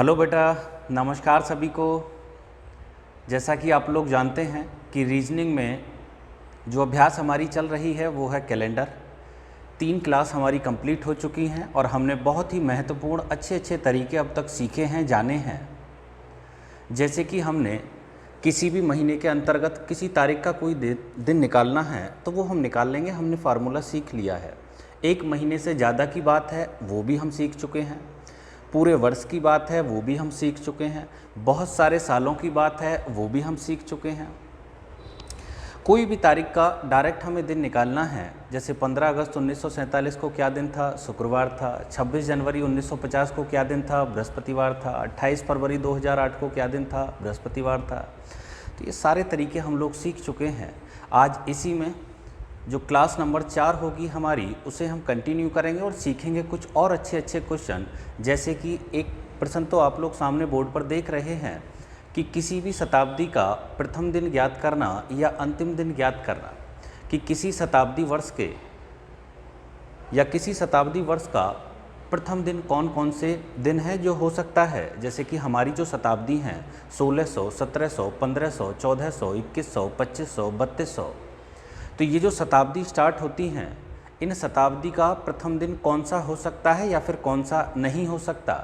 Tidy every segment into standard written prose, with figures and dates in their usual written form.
Hello बेटा, नमस्कार सभी को। जैसा कि आप लोग जानते हैं कि रीजनिंग में जो अभ्यास हमारी चल रही है वो है कैलेंडर। 3 क्लास हमारी कंप्लीट हो चुकी हैं और हमने बहुत ही महत्वपूर्ण अच्छे तरीके अब तक सीखे हैं, जाने हैं। जैसे कि हमने किसी भी महीने के अंतर्गत किसी तारीख का कोई दिन निकालना है तो वो हम निकाल लेंगे, हमने फार्मूला सीख लिया है। 1 महीने से ज़्यादा की बात है वो भी हम सीख चुके हैं। पूरे वर्ष की बात है वो भी हम सीख चुके हैं। बहुत सारे सालों की बात है वो भी हम सीख चुके हैं। कोई भी तारीख का डायरेक्ट हमें दिन निकालना है, जैसे 15 अगस्त 1947 को क्या दिन था? शुक्रवार था। 26 जनवरी 1950 को क्या दिन था? बृहस्पतिवार था। 28 फरवरी 2008 को क्या दिन था? बृहस्पतिवार था। तो ये सारे तरीके हम लोग सीख चुके हैं। आज इसी में जो क्लास नंबर 4 होगी हमारी, उसे हम कंटिन्यू करेंगे और सीखेंगे कुछ और अच्छे क्वेश्चन। जैसे कि एक प्रश्न तो आप लोग सामने बोर्ड पर देख रहे हैं कि किसी भी शताब्दी का प्रथम दिन ज्ञात करना या अंतिम दिन ज्ञात करना, कि किसी शताब्दी वर्ष के या किसी शताब्दी वर्ष का प्रथम दिन कौन कौन से दिन है जो हो सकता है। जैसे कि हमारी जो शताब्दी हैं 1600, 1700, 1500, 1400, 2100, 2500, 3200, तो ये जो शताब्दी स्टार्ट होती हैं, इन शताब्दी का प्रथम दिन कौन सा हो सकता है या फिर कौन सा नहीं हो सकता।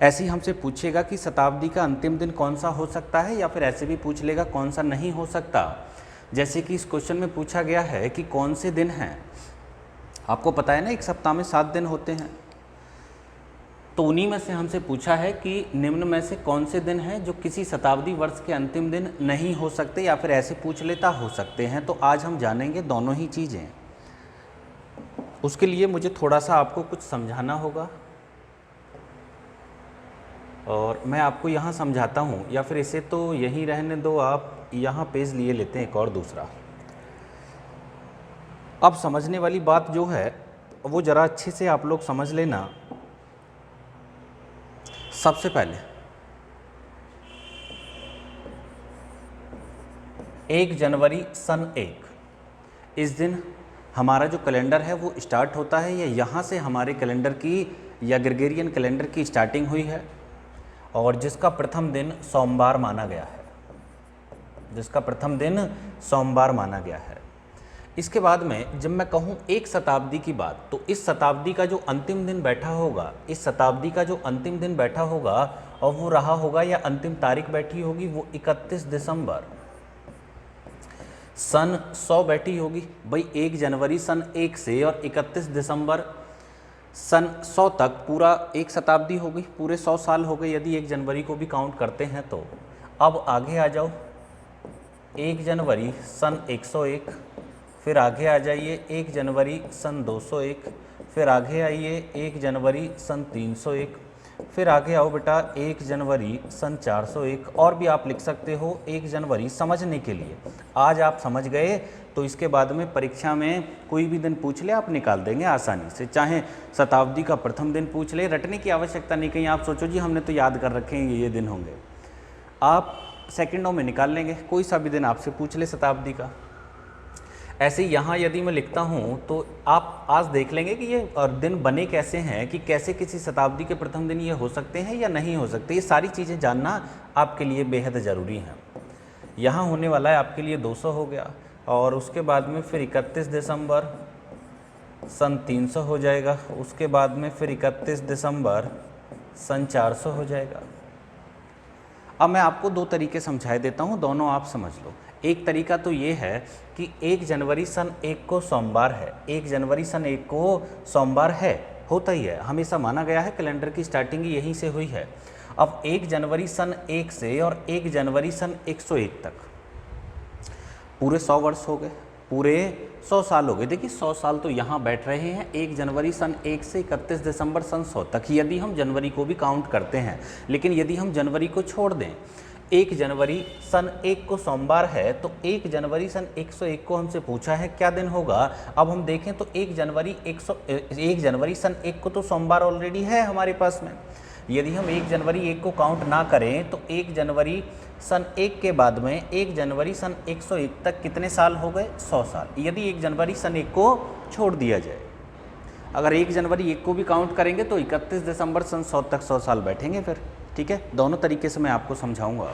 ऐसे ही हमसे पूछेगा कि शताब्दी का अंतिम दिन कौन सा हो सकता है, या फिर ऐसे भी पूछ लेगा कौन सा नहीं हो सकता। जैसे कि इस क्वेश्चन में पूछा गया है कि कौन से दिन हैं। आपको पता है ना, एक सप्ताह में 7 दिन होते हैं। तो उन्हीं में से हमसे पूछा है कि निम्न में से कौन से दिन हैं जो किसी शताब्दी वर्ष के अंतिम दिन नहीं हो सकते, या फिर ऐसे पूछ लेता हो सकते हैं। तो आज हम जानेंगे दोनों ही चीज़ें। उसके लिए मुझे थोड़ा सा आपको कुछ समझाना होगा और मैं आपको यहाँ समझाता हूँ, या फिर इसे तो यहीं रहने दो, आप यहाँ पेज लिए लेते हैं एक और दूसरा। अब समझने वाली बात जो है वो ज़रा अच्छे से आप लोग समझ लेना। सबसे पहले 1 जनवरी सन 1, इस दिन हमारा जो कैलेंडर है वो स्टार्ट होता है, या यहाँ से हमारे कैलेंडर की या ग्रेगोरियन कैलेंडर की स्टार्टिंग हुई है, और जिसका प्रथम दिन सोमवार माना गया है, जिसका प्रथम दिन सोमवार माना गया है। इसके बाद में जब मैं कहूँ एक शताब्दी की बात, तो इस शताब्दी का जो अंतिम दिन बैठा होगा, इस शताब्दी का जो अंतिम दिन बैठा होगा और वो रहा होगा, या अंतिम तारीख बैठी होगी, वो 31 दिसंबर सन 100 बैठी होगी। भाई 1 जनवरी सन 1 से और 31 दिसंबर सन 100 तक पूरा एक शताब्दी हो गई, पूरे 100 साल हो गए यदि 1 जनवरी को भी काउंट करते हैं तो। अब आगे आ जाओ, 1 जनवरी सन 101, फिर आगे आ जाइए 1 जनवरी सन 201, फिर आगे आइए 1 जनवरी सन 301, फिर आगे आओ बेटा 1 जनवरी सन 401, और भी आप लिख सकते हो 1 जनवरी समझने के लिए। आज आप समझ गए तो इसके बाद में परीक्षा में कोई भी दिन पूछ ले आप निकाल देंगे आसानी से। चाहे शताब्दी का प्रथम दिन पूछ ले, रटने की आवश्यकता नहीं। कहीं आप सोचो जी हमने तो याद कर रखे हैं ये दिन होंगे, आप सेकंडों में निकाल लेंगे। कोई सा भी दिन आपसे पूछ ले शताब्दी का। ऐसे यहाँ यदि मैं लिखता हूँ तो आप आज देख लेंगे कि ये दिन बने कैसे हैं, कि कैसे किसी शताब्दी के प्रथम दिन ये हो सकते हैं या नहीं हो सकते। ये सारी चीज़ें जानना आपके लिए बेहद ज़रूरी है। यहाँ होने वाला है आपके लिए 200 हो गया, और उसके बाद में फिर 31 दिसंबर सन 300 हो जाएगा, उसके बाद में फिर 31 दिसंबर सन 400 हो जाएगा। अब मैं आपको 2 तरीके समझाए देता हूँ, दोनों आप समझ लो। एक तरीका तो ये है कि 1 जनवरी सन 1 को सोमवार है। 1 जनवरी सन 1 को सोमवार है, होता ही है, हमेशा माना गया है, कैलेंडर की स्टार्टिंग यहीं से हुई है। अब 1 जनवरी सन 1 से और 1 जनवरी सन 101 तक पूरे 100 वर्ष हो गए, पूरे 100 साल हो गए। देखिए 100 साल तो यहाँ बैठ रहे हैं 1 जनवरी सन 1 से 31 दिसंबर सन 100 तक, यदि हम जनवरी को भी काउंट करते हैं। लेकिन यदि हम जनवरी को छोड़ दें, 1 जनवरी सन 1 को सोमवार है, तो 1 जनवरी सन 101 को हमसे पूछा है क्या दिन होगा। अब हम देखें तो 1 जनवरी सन 1 को तो सोमवार ऑलरेडी है हमारे पास में। यदि हम 1 जनवरी 1 को काउंट ना करें तो 1 जनवरी सन 1 के बाद में 1 जनवरी सन 101 तक कितने साल हो गए? 100 साल। यदि 1 जनवरी सन 1 को छोड़ दिया जाए, अगर 1 जनवरी 1 को भी काउंट करेंगे तो 31 दिसंबर सन 100 तक 100 साल बैठेंगे फिर। ठीक है, दोनों तरीके से मैं आपको समझाऊंगा।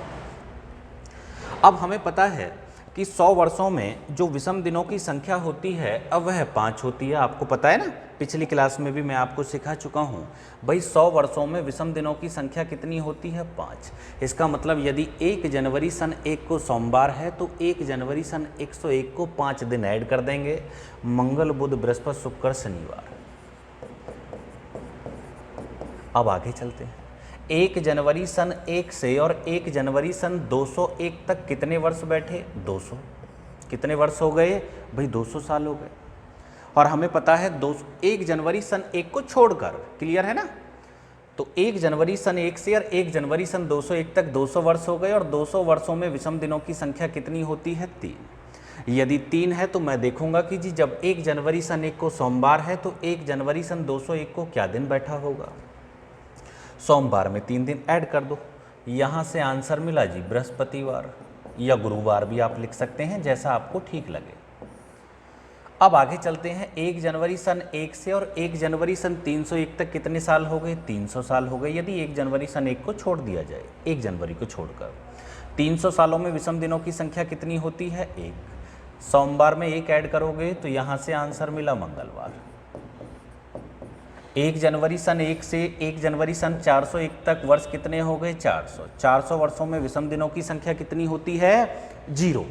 अब हमें पता है कि 100 वर्षों में जो विषम दिनों की संख्या होती है अब वह 5 होती है। आपको पता है ना, पिछली क्लास में भी मैं आपको सिखा चुका हूँ। भाई 100 वर्षों में विषम दिनों की संख्या कितनी होती है? 5। इसका मतलब यदि 1 जनवरी सन 1 को सोमवार है तो 1 जनवरी सन 101 को 5 दिन ऐड कर देंगे, मंगल बुध बृहस्पति शुक्र शनिवार। अब आगे चलते हैं। 1 जनवरी सन 1 से और 1 जनवरी सन 201 तक कितने वर्ष बैठे? 200। कितने वर्ष हो गए भाई? 200 साल हो गए। और हमें पता है 1 जनवरी सन 1 को छोड़कर, क्लियर है ना, तो 1 जनवरी सन 1 से और 1 जनवरी सन 201 तक 200 वर्ष हो गए। और 200 वर्षों में विषम दिनों की संख्या कितनी होती है? 3। यदि 3 है तो मैं देखूंगा कि जी जब 1 जनवरी सन 1 को सोमवार है तो 1 जनवरी सन 201 को क्या दिन बैठा होगा? सोमवार में 3 दिन ऐड कर दो। यहाँ से आंसर मिला जी बृहस्पतिवार, या गुरुवार भी आप लिख सकते हैं, जैसा आपको ठीक लगे। अब आगे चलते हैं। 1 जनवरी सन 1 से और 1 जनवरी सन 301 तक कितने साल हो गए? 300 साल हो गए। यदि 1 जनवरी सन 1 को छोड़ दिया जाए, 1 जनवरी को छोड़कर 300 सालों में विषम दिनों की संख्या कितनी होती है? 1। सोमवार में 1 ऐड करोगे तो यहाँ से आंसर मिला मंगलवार। 1 जनवरी सन 1 से 1 जनवरी सन 401 तक वर्ष कितने हो गए? 400। 400 वर्षों में विषम दिनों की संख्या कितनी होती है? 0।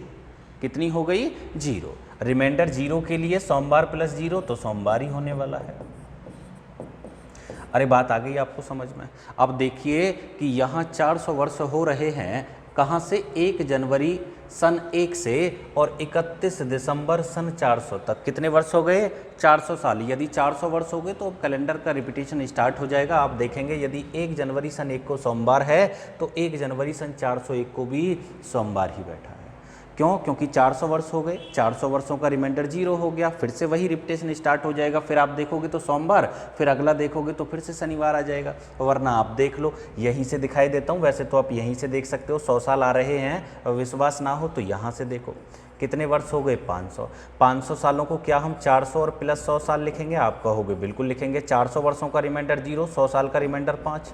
कितनी हो गई? 0। रिमाइंडर 0 के लिए सोमवार प्लस 0 तो सोमवार ही होने वाला है। अरे बात आ गई आपको समझ में? अब देखिए कि यहाँ 400 वर्ष हो रहे हैं, कहाँ से? 1 जनवरी सन 1 से और 31 दिसंबर सन 400 तक कितने वर्ष हो गए? 400 साल। यदि 400 वर्ष हो गए तो अब कैलेंडर का रिपीटेशन स्टार्ट हो जाएगा। आप देखेंगे यदि 1 जनवरी सन 1 को सोमवार है तो 1 जनवरी सन 401 को भी सोमवार ही बैठा है। क्यों? क्योंकि 400 वर्ष हो गए, 400 वर्षों का रिमाइंडर 0 हो गया, फिर से वही रिपीटेशन स्टार्ट हो जाएगा। फिर आप देखोगे तो सोमवार, फिर अगला देखोगे तो फिर से शनिवार आ जाएगा। वरना आप देख लो, यहीं से दिखाई देता हूँ, वैसे तो आप यहीं से देख सकते हो। 100 साल आ रहे हैं और विश्वास ना हो तो यहाँ से देखो कितने वर्ष हो गए? 500। 500 सालों को क्या हम 400 और प्लस 100 साल लिखेंगे? आप कहोगे बिल्कुल लिखेंगे। 400 वर्षों का रिमाइंडर 0, 100 साल का रिमाइंडर 5।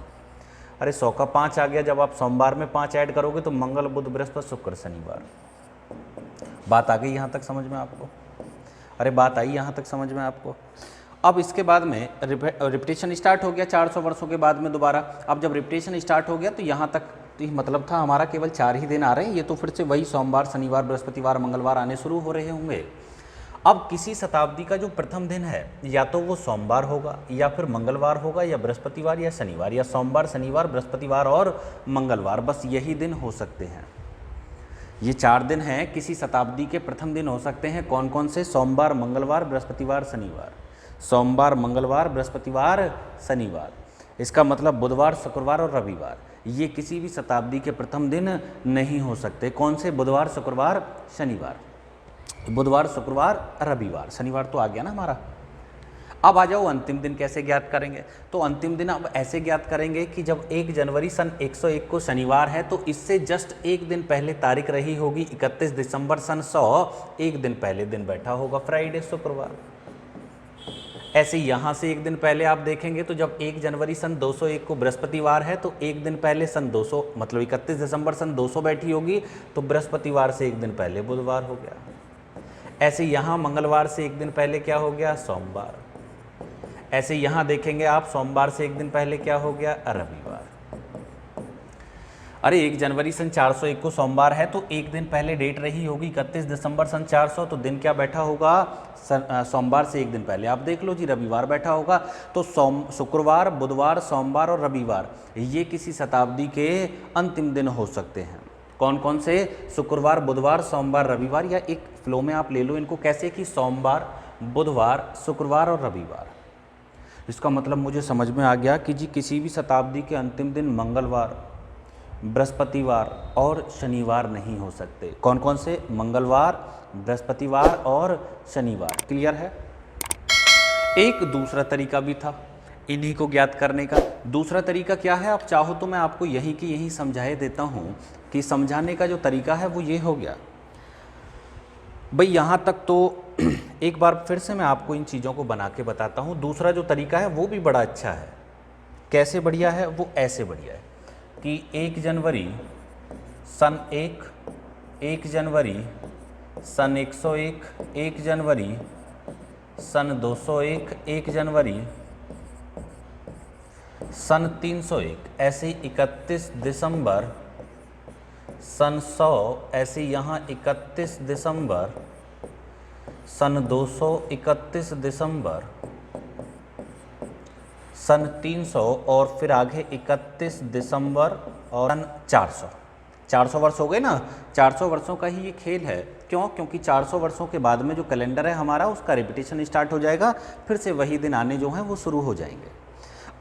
अरे 100 का 5 आ गया। जब आप सोमवार में 5 ऐड करोगे तो मंगल बुध बृहस्पति शुक्र शनिवार। बात आ गई यहाँ तक समझ में आपको? अरे बात आई यहाँ तक समझ में आपको? अब इसके बाद में रिपीटेशन स्टार्ट हो गया 400 वर्षों के बाद में दोबारा। अब जब रिपीटेशन स्टार्ट हो गया तो यहाँ तक तो मतलब था हमारा केवल 4 ही दिन आ रहे हैं। ये तो फिर से वही सोमवार, शनिवार, बृहस्पतिवार, मंगलवार आने शुरू हो रहे होंगे। अब किसी शताब्दी का जो प्रथम दिन है या तो वो सोमवार होगा या फिर मंगलवार होगा या बृहस्पतिवार या शनिवार, या सोमवार, शनिवार, बृहस्पतिवार और मंगलवार, बस यही दिन हो सकते हैं। ये 4 दिन हैं किसी शताब्दी के प्रथम दिन हो सकते हैं। कौन कौन से? सोमवार, मंगलवार, बृहस्पतिवार, शनिवार। सोमवार, मंगलवार, बृहस्पतिवार, शनिवार। इसका मतलब बुधवार, शुक्रवार और रविवार, ये किसी भी शताब्दी के प्रथम दिन नहीं हो सकते। कौन से? बुधवार, शुक्रवार, शनिवार। बुधवार, शुक्रवार, रविवार, शनिवार तो आ गया ना हमारा। अब आ जाओ अंतिम दिन कैसे ज्ञात करेंगे? तो अंतिम दिन अब ऐसे ज्ञात करेंगे कि जब 1 जनवरी सन 101 को शनिवार है तो इससे जस्ट 1 दिन पहले तारीख रही होगी 31 दिसंबर सन 100, 1 दिन पहले दिन बैठा होगा फ्राइडे, शुक्रवार। ऐसे यहाँ से 1 दिन पहले आप देखेंगे तो जब 1 जनवरी सन 201 को बृहस्पतिवार है तो 1 दिन पहले सन 200 मतलब 31 दिसंबर सन 200 बैठी होगी, तो बृहस्पतिवार से 1 दिन पहले बुधवार हो गया। ऐसे यहाँ मंगलवार से 1 दिन पहले क्या हो गया? सोमवार। ऐसे यहाँ देखेंगे आप सोमवार से 1 दिन पहले क्या हो गया? रविवार। अरे 1 जनवरी सन 401 को सोमवार है तो 1 दिन पहले डेट रही होगी 31 दिसंबर सन 400, तो दिन क्या बैठा होगा? सोमवार से 1 दिन पहले आप देख लो जी, रविवार बैठा होगा। तो शुक्रवार, बुधवार, सोमवार और रविवार ये किसी शताब्दी के अंतिम दिन हो सकते हैं। कौन कौन से? शुक्रवार, बुधवार, सोमवार, रविवार, या एक फ्लो में आप ले लो इनको कैसे कि सोमवार, बुधवार, शुक्रवार और रविवार। इसका मतलब मुझे समझ में आ गया कि जी किसी भी शताब्दी के अंतिम दिन मंगलवार, बृहस्पतिवार और शनिवार नहीं हो सकते। कौन कौन से? मंगलवार, बृहस्पतिवार और शनिवार। क्लियर है? एक दूसरा तरीका भी था इन्हीं को ज्ञात करने का। दूसरा तरीका क्या है? आप चाहो तो मैं आपको यही की यही समझाए देता हूँ कि समझाने का जो तरीका है वो ये हो गया। भाई यहाँ तक तो एक बार फिर से मैं आपको इन चीज़ों को बना के बताता हूँ। दूसरा जो तरीका है वो भी बड़ा अच्छा है। कैसे बढ़िया है? वो ऐसे बढ़िया है। कि 1 जनवरी सन 1 जनवरी सन 101, 1 जनवरी सन 201, 1 जनवरी सन 301, ऐसे 31 दिसंबर सन 100, ऐसे यहाँ 31 दिसंबर सन 200, 31 दिसंबर सन 300 और फिर आगे 31 दिसंबर और सन 400। 400 वर्ष हो गए ना। 400 वर्षों का ही ये खेल है। क्यों? क्योंकि 400 वर्षों के बाद में जो कैलेंडर है हमारा, उसका रिपीटेशन स्टार्ट हो जाएगा, फिर से वही दिन आने जो हैं वो शुरू हो जाएंगे।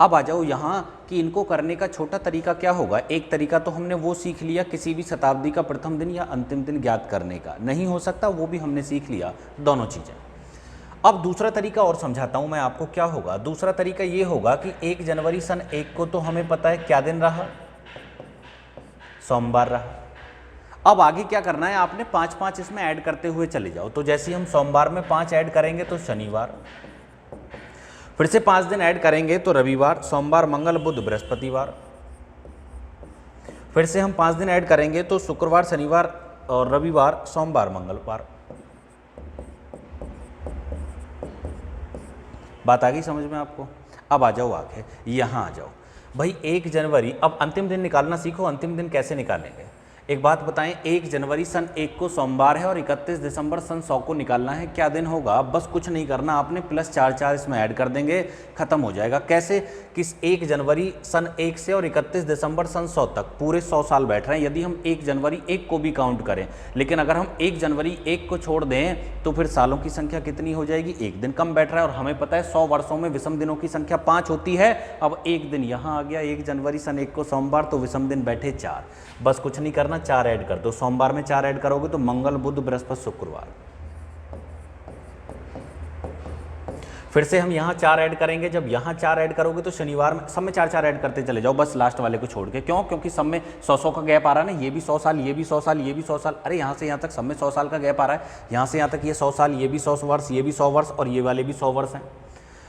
अब आ जाओ यहाँ कि इनको करने का छोटा तरीका क्या होगा। एक तरीका तो हमने वो सीख लिया, किसी भी शताब्दी का प्रथम दिन या अंतिम दिन ज्ञात करने का नहीं हो सकता, वो भी हमने सीख लिया, दोनों चीज़ें। अब दूसरा तरीका और समझाता हूँ मैं आपको क्या होगा। दूसरा तरीका ये होगा कि 1 जनवरी सन 1 को तो हमें पता है क्या दिन रहा, सोमवार रहा। अब आगे क्या करना है, आपने 5-5 इसमें ऐड करते हुए चले जाओ। तो जैसे हम सोमवार में 5 ऐड करेंगे तो शनिवार, फिर से 5 दिन ऐड करेंगे तो रविवार, सोमवार, मंगल, बुध, बृहस्पतिवार, फिर से हम 5 दिन ऐड करेंगे तो शुक्रवार, शनिवार और रविवार, सोमवार, मंगलवार। बात आ गई समझ में आपको। अब आ जाओ आगे, यहाँ आ जाओ भाई। 1 जनवरी, अब अंतिम दिन निकालना सीखो। अंतिम दिन कैसे निकालेंगे, एक बात बताएं। 1 जनवरी सन 1 को सोमवार है और 31 दिसंबर सन 100 को निकालना है। क्या दिन होगा, बस कुछ नहीं करना आपने, प्लस 4 इसमें ऐड कर देंगे, खत्म हो जाएगा। कैसे? कि 1 जनवरी सन 1 से और 31 दिसंबर सन 100 तक पूरे 100 साल बैठ रहे हैं। यदि हम 1 जनवरी 1 को भी काउंट करें, लेकिन अगर हम 1 जनवरी 1 को छोड़ दें तो फिर सालों की संख्या कितनी हो जाएगी, एक दिन कम बैठ रहा है। और हमें पता है 100 वर्षों में विषम दिनों की संख्या 5 होती है। अब एक दिन यहाँ आ गया, 1 जनवरी सन 1 को सोमवार, तो विषम दिन बैठे 4। बस कुछ नहीं करना, 4 ऐड कर दो। सोमवार में 4 ऐड करोगे तो मंगल, बुध, बृहस्पति, शुक्रवार। फिर से हम यहाँ 4 ऐड करेंगे। जब यहाँ 4 ऐड करोगे तो शनिवार में, सब में 4-4 ऐड करते चले जाओ, बस लास्ट वाले को छोड़ के। क्यों? क्योंकि सब में 100-100 का गैप आ रहा है ना। ये भी 100 साल, ये भी 100 साल, ये भी 100 साल। अरे यहाँ से यहाँ तक सब में 100 साल का गैप आ रहा है। यहाँ से यहाँ तक ये 100 साल, ये भी 100 वर्ष, ये भी 100 वर्ष और ये वाले भी 100 वर्ष हैं।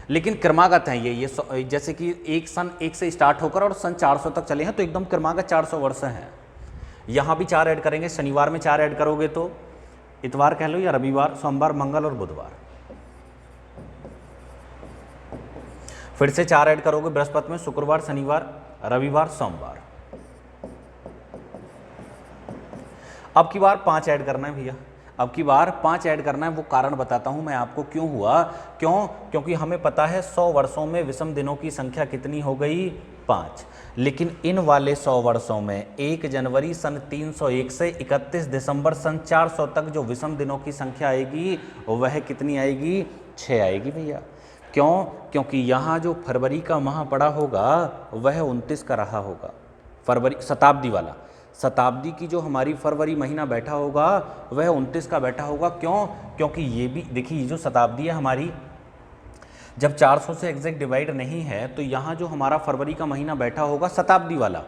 लेकिन क्रमागत हैं ये जैसे कि एक सन 1 से स्टार्ट होकर और सन 400 तक चले हैं, तो एकदम क्रमागत 400 वर्ष हैं। यहाँ भी 4 ऐड करेंगे। शनिवार में 4 ऐड करोगे तो इतवार कह लो या रविवार, सोमवार, मंगल और बुधवार। फिर से 4 ऐड करोगे बृहस्पति में, शुक्रवार, शनिवार, रविवार, सोमवार। अब की बार 5 ऐड करना है भैया, अब की बार 5 ऐड करना है। वो कारण बताता हूं मैं आपको क्यों हुआ। क्योंकि हमें पता है 100 वर्षों में विषम दिनों की संख्या कितनी हो गई, 5। लेकिन इन वाले 100 वर्षों में 1 जनवरी सन 301 से 31 दिसंबर सन 400 तक जो विषम दिनों की संख्या आएगी वह कितनी आएगी, 6 आएगी भैया। क्यों? क्योंकि यहाँ जो फरवरी का माह पड़ा होगा वह 29 का रहा होगा। फरवरी शताब्दी वाला, शताब्दी की जो हमारी फरवरी महीना बैठा होगा वह 29 का बैठा होगा। क्यों? क्योंकि ये भी देखिए, ये जो शताब्दी है हमारी, जब 400 से एग्जैक्ट डिवाइड नहीं है तो यहाँ जो हमारा फरवरी का महीना बैठा होगा शताब्दी वाला,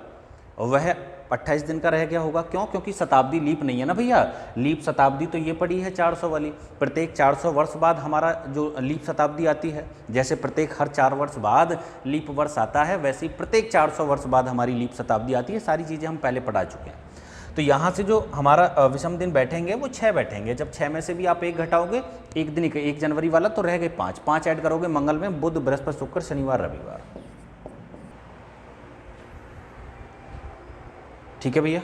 वह 28 दिन का रह गया होगा। क्यों? क्योंकि शताब्दी लीप नहीं है ना भैया। लीप शताब्दी तो ये पड़ी है 400 वाली। प्रत्येक 400 वर्ष बाद हमारा जो लीप शताब्दी आती है, जैसे प्रत्येक हर 4 वर्ष बाद लीप वर्ष आता है, वैसे ही प्रत्येक 400 वर्ष बाद हमारी लीप शताब्दी आती है। सारी चीज़ें हम पहले पढ़ा चुके हैं। तो यहाँ से जो हमारा विषम दिन बैठेंगे वो 6 बैठेंगे। जब 6 में से भी आप 1 घटाओगे, एक दिन 1 जनवरी वाला, तो रह गए 5। 5 ऐड करोगे मंगल में, बुध, बृहस्पति, शुक्र, शनिवार, रविवार। ठीक है भैया,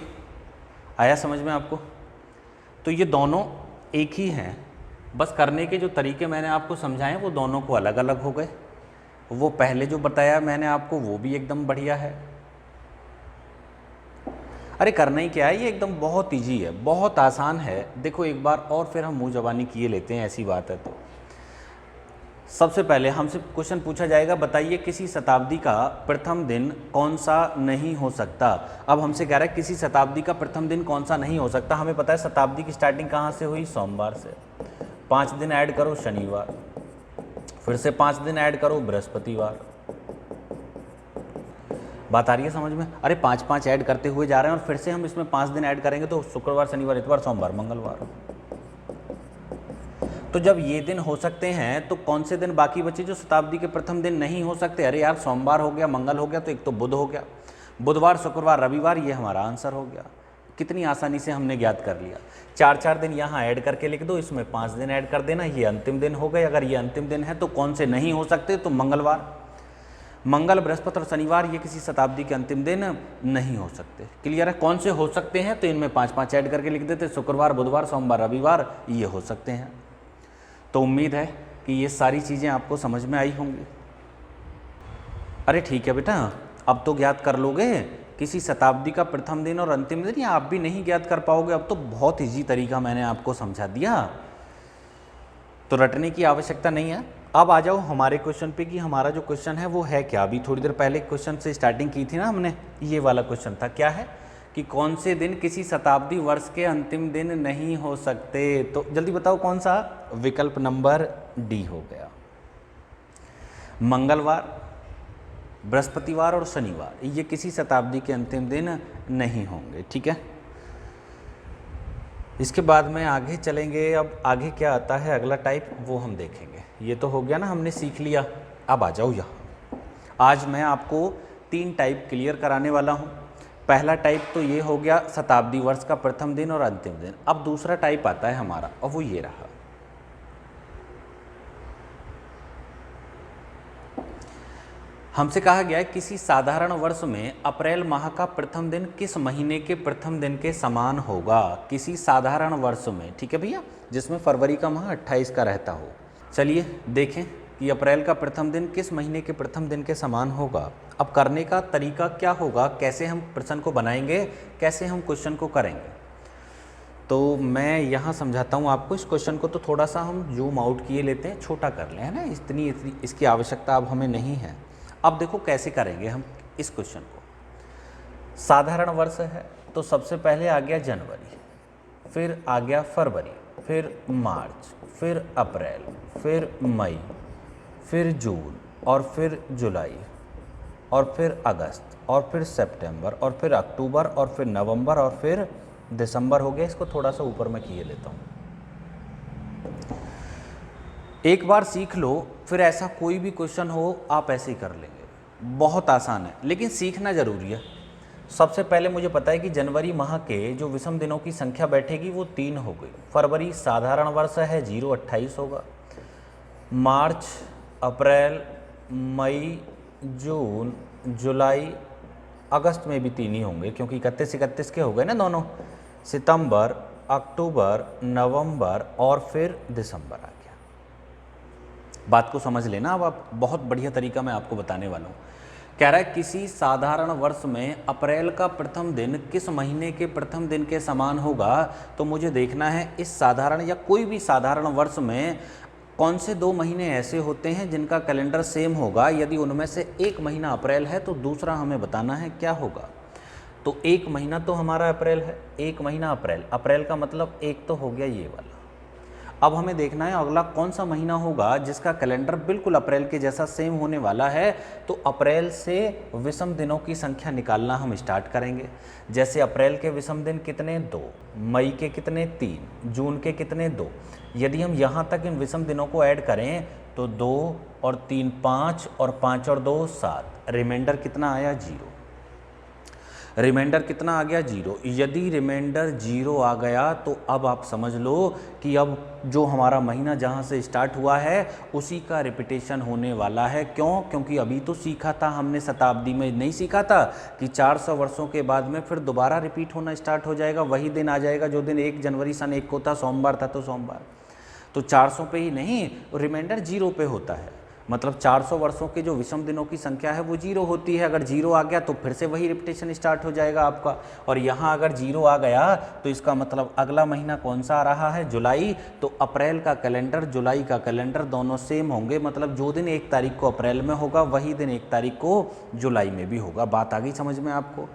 आया समझ में आपको? तो ये दोनों एक ही हैं, बस करने के जो तरीके मैंने आपको समझाए वो दोनों को अलग अलग हो गए। वो पहले जो बताया मैंने आपको वो भी एकदम बढ़िया है। अरे करना ही क्या है, ये एकदम बहुत ईजी है, बहुत आसान है। देखो एक बार और फिर हम मुँह ज़बानी किए लेते हैं, ऐसी बात है। तो सबसे पहले हमसे क्वेश्चन पूछा जाएगा, बताइए किसी शताब्दी का प्रथम दिन कौन सा नहीं हो सकता। अब हमसे कह रहा है किसी शताब्दी का प्रथम दिन कौन सा नहीं हो सकता। हमें पता है शताब्दी की स्टार्टिंग कहाँ से हुई, सोमवार से। 5 दिन ऐड करो शनिवार, फिर से 5 दिन ऐड करो बृहस्पतिवार। बात आ रही है समझ में? अरे 5-5 ऐड करते हुए जा रहे हैं और फिर से हम इसमें 5 दिन ऐड करेंगे तो शुक्रवार, शनिवार, इतवार, सोमवार, मंगलवार। तो जब ये दिन हो सकते हैं तो कौन से दिन बाकी बचे जो शताब्दी के प्रथम दिन नहीं हो सकते? अरे यार सोमवार हो गया, मंगल हो गया, तो एक तो बुध हो गया, बुधवार, शुक्रवार, रविवार, ये हमारा आंसर हो गया। कितनी आसानी से हमने ज्ञात कर लिया। 4-4 दिन यहाँ ऐड करके लिख दो, इसमें 5 दिन ऐड कर देना, ये अंतिम दिन हो गए। अगर ये अंतिम दिन है तो कौन से नहीं हो सकते, तो मंगलवार, मंगल, बृहस्पति और शनिवार ये किसी शताब्दी के अंतिम दिन नहीं हो सकते। क्लियर है? कौन से हो सकते हैं, तो इनमें 5-5 ऐड करके लिख देते, शुक्रवार, बुधवार, सोमवार, रविवार, ये हो सकते हैं। तो उम्मीद है कि ये सारी चीज़ें आपको समझ में आई होंगी। अरे ठीक है बेटा, अब तो ज्ञात कर लोगे किसी शताब्दी का प्रथम दिन और अंतिम दिन, या आप भी नहीं ज्ञात कर पाओगे? अब तो बहुत ईजी तरीका मैंने आपको समझा दिया, तो रटने की आवश्यकता नहीं है। अब आ जाओ हमारे क्वेश्चन पे कि हमारा जो क्वेश्चन है वो है क्या। अभी थोड़ी देर पहले क्वेश्चन से स्टार्टिंग की थी ना हमने, ये वाला क्वेश्चन था। क्या है कि कौन से दिन किसी शताब्दी वर्ष के अंतिम दिन नहीं हो सकते? तो जल्दी बताओ कौन सा? विकल्प नंबर डी हो गया। मंगलवार, बृहस्पतिवार और शनिवार ये किसी शताब्दी के अंतिम दिन नहीं होंगे। ठीक है, इसके बाद में आगे चलेंगे। अब आगे क्या आता है अगला टाइप, वो हम देखेंगे। ये तो हो गया ना, हमने सीख लिया। अब आ जाओ यहाँ। आज मैं आपको 3 टाइप क्लियर कराने वाला हूँ। पहला टाइप तो ये हो गया शताब्दी वर्ष का प्रथम दिन और अंतिम दिन। अब दूसरा टाइप आता है हमारा, और वो ये रहा। हमसे कहा गया है किसी साधारण वर्ष में अप्रैल माह का प्रथम दिन किस महीने के प्रथम दिन के समान होगा? किसी साधारण वर्ष में, ठीक है भैया, जिसमें फरवरी का माह 28 का रहता हो। चलिए देखें कि अप्रैल का प्रथम दिन किस महीने के प्रथम दिन के समान होगा। अब करने का तरीका क्या होगा, कैसे हम प्रश्न को बनाएंगे, कैसे हम क्वेश्चन को करेंगे, तो मैं यहाँ समझाता हूँ आपको। इस क्वेश्चन को तो थोड़ा सा हम जूम आउट किए लेते हैं, छोटा कर लें, है ना। इतनी इसकी आवश्यकता अब हमें नहीं है। अब देखो कैसे करेंगे हम इस क्वेश्चन को। साधारण वर्ष है तो सबसे पहले आ गया जनवरी, फिर आ गया फरवरी, फिर मार्च, फिर अप्रैल, फिर मई, फिर जून, और फिर जुलाई, और फिर अगस्त, और फिर सितंबर, और फिर अक्टूबर, और फिर नवंबर, और फिर दिसंबर हो गया। इसको थोड़ा सा ऊपर मैं किए लेता हूँ। एक बार सीख लो, फिर ऐसा कोई भी क्वेश्चन हो आप ऐसे ही कर लेंगे। बहुत आसान है, लेकिन सीखना जरूरी है। सबसे पहले मुझे पता है कि जनवरी माह के जो विषम दिनों की संख्या बैठेगी वो 3 हो गई। फरवरी साधारण वर्ष है, 0-28 होगा। मार्च, अप्रैल, मई, जून, जुलाई, अगस्त में भी 3 ही होंगे, क्योंकि 31-31 के हो गए ना दोनों। सितंबर, अक्टूबर, नवंबर, और फिर दिसंबर आ गया। बात को समझ लेना। अब आप, बहुत बढ़िया तरीका मैं आपको बताने वाला हूँ। कह रहा है किसी साधारण वर्ष में अप्रैल का प्रथम दिन किस महीने के प्रथम दिन के समान होगा। तो मुझे देखना है इस साधारण या कोई भी साधारण वर्ष में कौन से 2 महीने ऐसे होते हैं जिनका कैलेंडर सेम होगा। यदि उनमें से एक महीना अप्रैल है तो दूसरा हमें बताना है क्या होगा। तो एक महीना तो हमारा अप्रैल है, एक महीना अप्रैल, अप्रैल का मतलब एक तो हो गया ये वाला। अब हमें देखना है अगला कौन सा महीना होगा जिसका कैलेंडर बिल्कुल अप्रैल के जैसा सेम होने वाला है। तो अप्रैल से विषम दिनों की संख्या निकालना हम स्टार्ट करेंगे। जैसे अप्रैल के विषम दिन कितने? 2, मई के कितने? 3, जून के कितने? 2। यदि हम यहाँ तक इन विषम दिनों को ऐड करें तो 2 और 3 5, और 5 और 2 7, रिमाइंडर कितना आया? 0। रिमाइंडर कितना आ गया? 0। यदि रिमाइंडर 0 आ गया तो अब आप समझ लो कि अब जो हमारा महीना जहाँ से स्टार्ट हुआ है उसी का रिपीटेशन होने वाला है। क्यों? क्योंकि अभी तो सीखा था हमने, शताब्दी में नहीं सीखा था कि 400 वर्षों के बाद में फिर दोबारा रिपीट होना स्टार्ट हो जाएगा। वही दिन आ जाएगा जो दिन 1 जनवरी सन 1 को था, सोमवार था तो सोमवार। तो 400 पे ही नहीं, रिमाइंडर 0 पे होता है। मतलब 400 वर्षों के जो विषम दिनों की संख्या है वो 0 होती है। अगर 0 आ गया तो फिर से वही रिपीटेशन स्टार्ट हो जाएगा आपका। और यहाँ अगर 0 आ गया तो इसका मतलब अगला महीना कौन सा आ रहा है? जुलाई। तो अप्रैल का कैलेंडर, जुलाई का कैलेंडर दोनों सेम होंगे। मतलब जो दिन 1 तारीख को अप्रैल में होगा वही दिन 1 तारीख को जुलाई में भी होगा। बात आ गई समझ में आपको?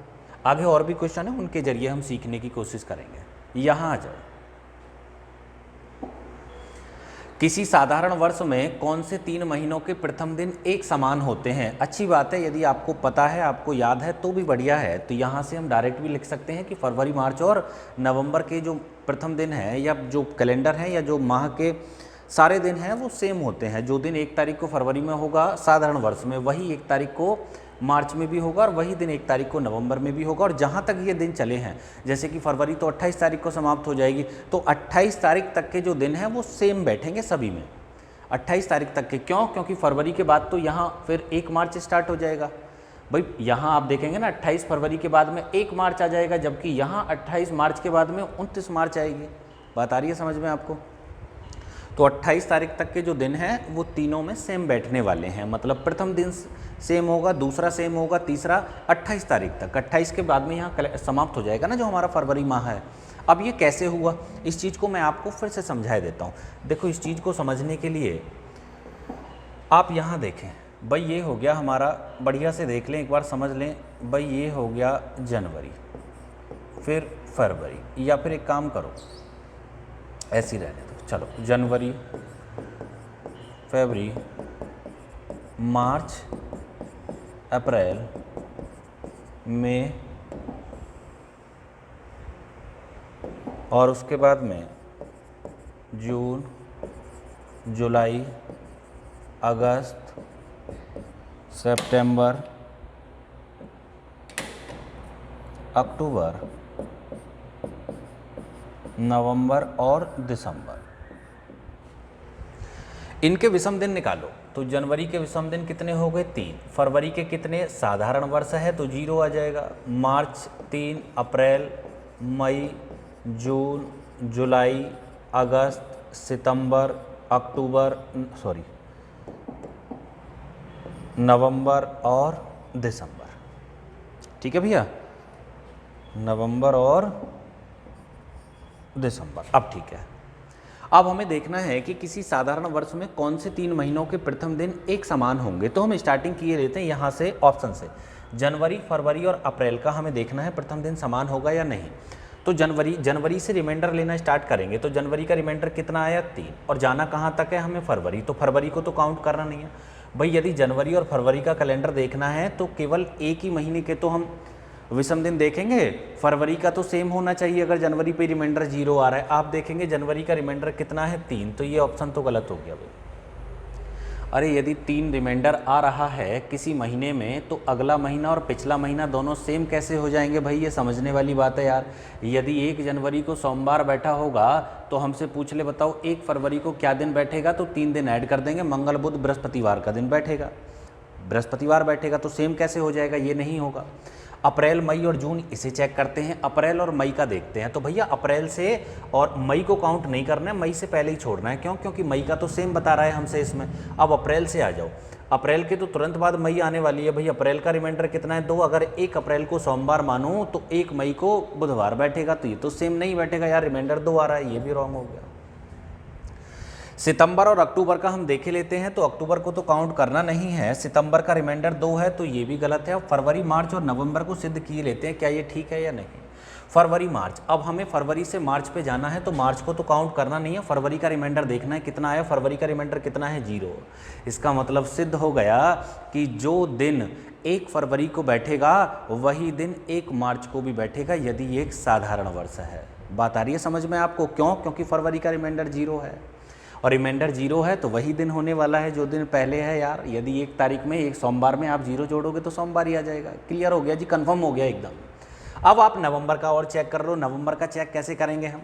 आगे और भी क्वेश्चन है, उनके जरिए हम सीखने की कोशिश करेंगे। यहाँ आ जाओ। किसी साधारण वर्ष में कौन से 3 महीनों के प्रथम दिन एक समान होते हैं? अच्छी बात है, यदि आपको पता है, आपको याद है तो भी बढ़िया है। तो यहाँ से हम डायरेक्ट भी लिख सकते हैं कि फरवरी, मार्च और नवंबर के जो प्रथम दिन हैं या जो कैलेंडर हैं या जो माह के सारे दिन हैं वो सेम होते हैं। जो दिन 1 तारीख को फरवरी में होगा साधारण वर्ष में, वही 1 तारीख को मार्च में भी होगा और वही दिन 1 तारीख को नवंबर में भी होगा। और जहाँ तक ये दिन चले हैं, जैसे कि फरवरी तो 28 तारीख को समाप्त हो जाएगी, तो 28 तारीख तक के जो दिन हैं वो सेम बैठेंगे सभी में, 28 तारीख तक के। क्यों? क्योंकि फरवरी के बाद तो यहाँ फिर 1 मार्च स्टार्ट हो जाएगा। भाई यहाँ आप देखेंगे ना 28 फरवरी के बाद में 1 मार्च आ जाएगा, जबकि यहाँ 28 मार्च के बाद में 29 मार्च आएगी। बात आ रही है समझ में आपको? तो 28 तारीख तक के जो दिन हैं वो तीनों में सेम बैठने वाले हैं, मतलब प्रथम दिन सेम होगा, दूसरा सेम होगा, तीसरा 28 तारीख तक। 28 के बाद में यहाँ समाप्त हो जाएगा ना जो हमारा फरवरी माह है। अब ये कैसे हुआ, इस चीज़ को मैं आपको फिर से समझा देता हूँ। देखो, इस चीज़ को समझने के लिए आप यहाँ देखें, भाई ये हो गया हमारा, बढ़िया से देख लें एक बार, समझ लें। भाई ये हो गया जनवरी, फिर फरवरी, या फिर एक काम करो ऐसे ही रहने दो, चलो जनवरी, फरवरी, मार्च, अप्रैल, मई, और उसके बाद में जून, जुलाई, अगस्त, सितंबर, अक्टूबर, नवंबर और दिसंबर। इनके विषम दिन निकालो। तो जनवरी के विषम दिन कितने हो गए? 3। फरवरी के कितने? साधारण वर्ष है तो 0 आ जाएगा। मार्च 3, अप्रैल, मई, जून, जुलाई, अगस्त, सितंबर, अक्टूबर, नवंबर और दिसंबर। ठीक है भैया, नवंबर और दिसंबर। अब ठीक है, अब हमें देखना है कि किसी साधारण वर्ष में कौन से 3 महीनों के प्रथम दिन एक समान होंगे। तो हम स्टार्टिंग किए लेते हैं यहाँ से, ऑप्शन से। जनवरी, फरवरी और अप्रैल का हमें देखना है प्रथम दिन समान होगा या नहीं। तो जनवरी से रिमाइंडर लेना स्टार्ट करेंगे। तो जनवरी का रिमाइंडर कितना आया? 3। और जाना कहाँ तक है हमें? फरवरी। तो फरवरी को तो काउंट करना नहीं है भाई। यदि जनवरी और फरवरी का कैलेंडर देखना है तो केवल एक ही महीने के तो हम विषम दिन देखेंगे। फरवरी का तो सेम होना चाहिए अगर जनवरी पे रिमाइंडर 0 आ रहा है। आप देखेंगे जनवरी का रिमाइंडर कितना है? 3। तो ये ऑप्शन तो गलत हो गया भाई। अरे यदि 3 रिमाइंडर आ रहा है किसी महीने में, तो अगला महीना और पिछला महीना दोनों सेम कैसे हो जाएंगे भाई? ये समझने वाली बात है यार। यदि 1 जनवरी को सोमवार बैठा होगा तो हमसे पूछ ले, बताओ 1 फरवरी को क्या दिन बैठेगा? तो 3 दिन ऐड कर देंगे, मंगल बुध बृहस्पतिवार का दिन बैठेगा, बृहस्पतिवार बैठेगा, तो सेम कैसे हो जाएगा? ये नहीं होगा। अप्रैल, मई और जून, इसे चेक करते हैं। अप्रैल और मई का देखते हैं। तो भैया अप्रैल से और मई को काउंट नहीं करना है, मई से पहले ही छोड़ना है। क्यों? क्योंकि मई का तो सेम बता रहा है हमसे इसमें। अब अप्रैल से आ जाओ, अप्रैल के तो तुरंत बाद मई आने वाली है। भाई अप्रैल का रिमाइंडर कितना है? 2। अगर 1 अप्रैल को सोमवार मानो तो 1 मई को बुधवार बैठेगा, तो ये तो सेम नहीं बैठेगा यार, रिमाइंडर 2 आ रहा है, ये भी रॉन्ग हो गया। सितंबर और अक्टूबर का हम देखे लेते हैं। तो अक्टूबर को तो काउंट करना नहीं है, सितंबर का रिमाइंडर 2 है, तो ये भी गलत है। फरवरी, मार्च और नवंबर को सिद्ध किए लेते हैं, क्या ये ठीक है या नहीं। फरवरी, मार्च, अब हमें फरवरी से मार्च पे जाना है, तो मार्च को तो काउंट करना नहीं है, फरवरी का रिमाइंडर देखना है कितना आया। फरवरी का रिमाइंडर कितना है? 0। इसका मतलब सिद्ध हो गया कि जो दिन 1 फरवरी को बैठेगा वही दिन 1 मार्च को भी बैठेगा, यदि एक साधारण वर्ष है। बात आ रही है समझ में आपको? क्यों? क्योंकि फरवरी का रिमाइंडर 0 है, और रिमाइंडर 0 है तो वही दिन होने वाला है जो दिन पहले है यार। यदि 1 तारीख में, 1 सोमवार में आप 0 जोड़ोगे तो सोमवार ही आ जाएगा। क्लियर हो गया जी, कंफर्म हो गया एकदम। अब आप नवंबर का और चेक कर लो। नवंबर का चेक कैसे करेंगे हम?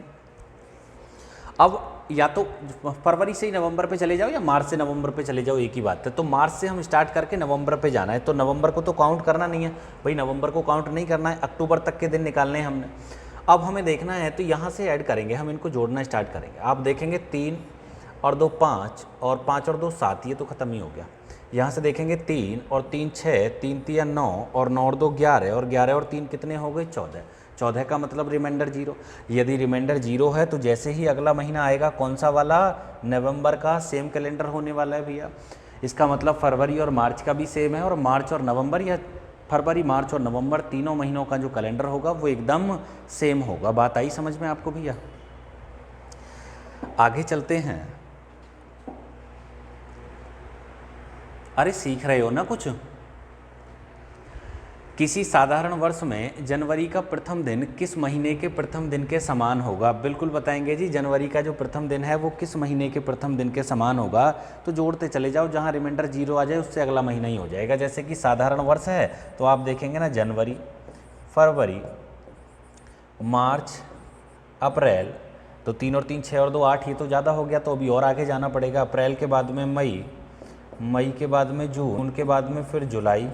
अब या तो फरवरी से ही नवंबर पे चले जाओ या मार्च से नवंबर पे चले जाओ, एक ही बात है। तो मार्च से हम स्टार्ट करके नवंबर पे जाना है, तो नवंबर को तो काउंट करना नहीं है भाई, नवंबर को काउंट नहीं करना है, अक्टूबर तक के दिन निकालने हैं हमने। अब हमें देखना है तो यहाँ से ऐड करेंगे, हम इनको जोड़ना स्टार्ट करेंगे। आप देखेंगे 3 और 2 5 और 5 और 2 7, ये तो ख़त्म ही हो गया। यहाँ से देखेंगे 3 और 3 6, 3 3 9 और 9 और 2 11, और 11 और 3 कितने हो गए? 14। 14 का मतलब रिमाइंडर 0। यदि रिमाइंडर 0 है तो जैसे ही अगला महीना आएगा, कौन सा वाला? नवंबर का, सेम कैलेंडर होने वाला है भैया। इसका मतलब फरवरी और मार्च का भी सेम है, और मार्च और नवंबर, या फरवरी, मार्च और नवंबर तीनों महीनों का जो कैलेंडर होगा वो एकदम सेम होगा। बात आई समझ में आपको भैया? आगे चलते हैं। अरे सीख रहे हो ना कुछ? किसी साधारण वर्ष में जनवरी का प्रथम दिन किस महीने के प्रथम दिन के समान होगा? बिल्कुल बताएंगे जी, जनवरी का जो प्रथम दिन है वो किस महीने के प्रथम दिन के समान होगा। तो जोड़ते चले जाओ, जहाँ रिमाइंडर 0 आ जाए उससे अगला महीना ही हो जाएगा। जैसे कि साधारण वर्ष है तो आप देखेंगे ना, जनवरी, फरवरी, मार्च, अप्रैल, तो 3 और 3 6 और 2 8, ये तो ज़्यादा हो गया, तो अभी और आगे जाना पड़ेगा। अप्रैल के बाद में मई, मई के बाद में जून के बाद में फिर जुलाई,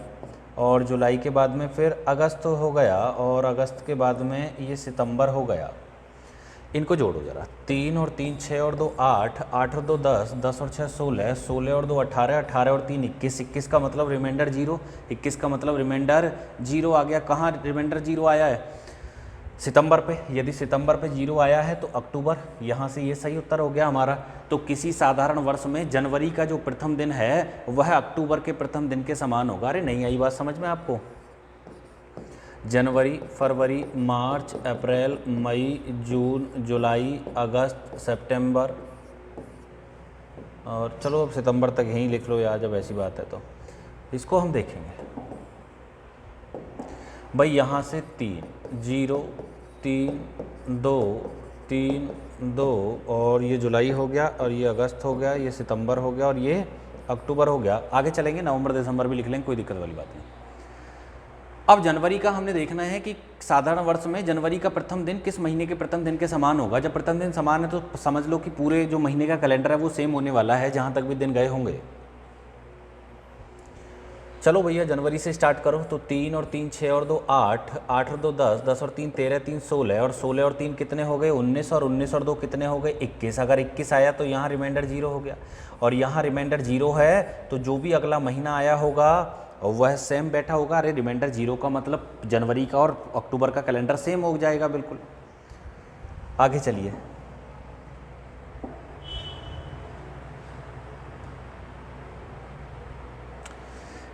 और जुलाई के बाद में फिर अगस्त हो गया, और अगस्त के बाद में ये सितंबर हो गया। इनको जोड़ो ज़रा, 3 और 3 6 और 2 8, 8 और 2 10, 10 और 6 16, 16 और 2 18, 18 और 3 21, 21 का मतलब रिमाइंडर 0, 21 का मतलब रिमाइंडर 0 आ गया। कहाँ रिमाइंडर 0 आया है? सितंबर पे। यदि सितंबर पे 0 आया है तो अक्टूबर, यहाँ से ये सही उत्तर हो गया हमारा। तो किसी साधारण वर्ष में जनवरी का जो प्रथम दिन है वह अक्टूबर के प्रथम दिन के समान होगा। अरे नहीं आई बात समझ में आपको? जनवरी, फरवरी, मार्च, अप्रैल, मई, जून, जुलाई, अगस्त, सितंबर, और चलो अब सितंबर तक यहीं लिख लो यार, जब ऐसी बात है तो। इसको हम देखेंगे भाई, यहाँ से 3 0 3 2 3 2, और ये जुलाई हो गया, और ये अगस्त हो गया, ये सितंबर हो गया, और ये अक्टूबर हो गया। आगे चलेंगे, नवंबर दिसंबर भी लिख लेंगे, कोई दिक्कत वाली बात नहीं। अब जनवरी का हमने देखना है कि साधारण वर्ष में जनवरी का प्रथम दिन किस महीने के प्रथम दिन के समान होगा। जब प्रथम दिन समान है तो समझ लो कि पूरे जो महीने का कैलेंडर है वो सेम होने वाला है, जहाँ तक भी दिन गए होंगे। चलो भैया जनवरी से स्टार्ट करो। तो 3 और 3 6 और 2 8, 8 और 2 10, 10 और 3 13, 3 16, और 16 और 3 कितने हो गए? 19, और 19 और 2 कितने हो गए? 21। अगर 21 आया तो यहाँ रिमाइंडर 0 हो गया, और यहाँ रिमाइंडर 0 है तो जो भी अगला महीना आया होगा वह सेम बैठा होगा। अरे रिमाइंडर 0 का मतलब जनवरी का और अक्टूबर का कैलेंडर सेम हो जाएगा बिल्कुल। आगे चलिए,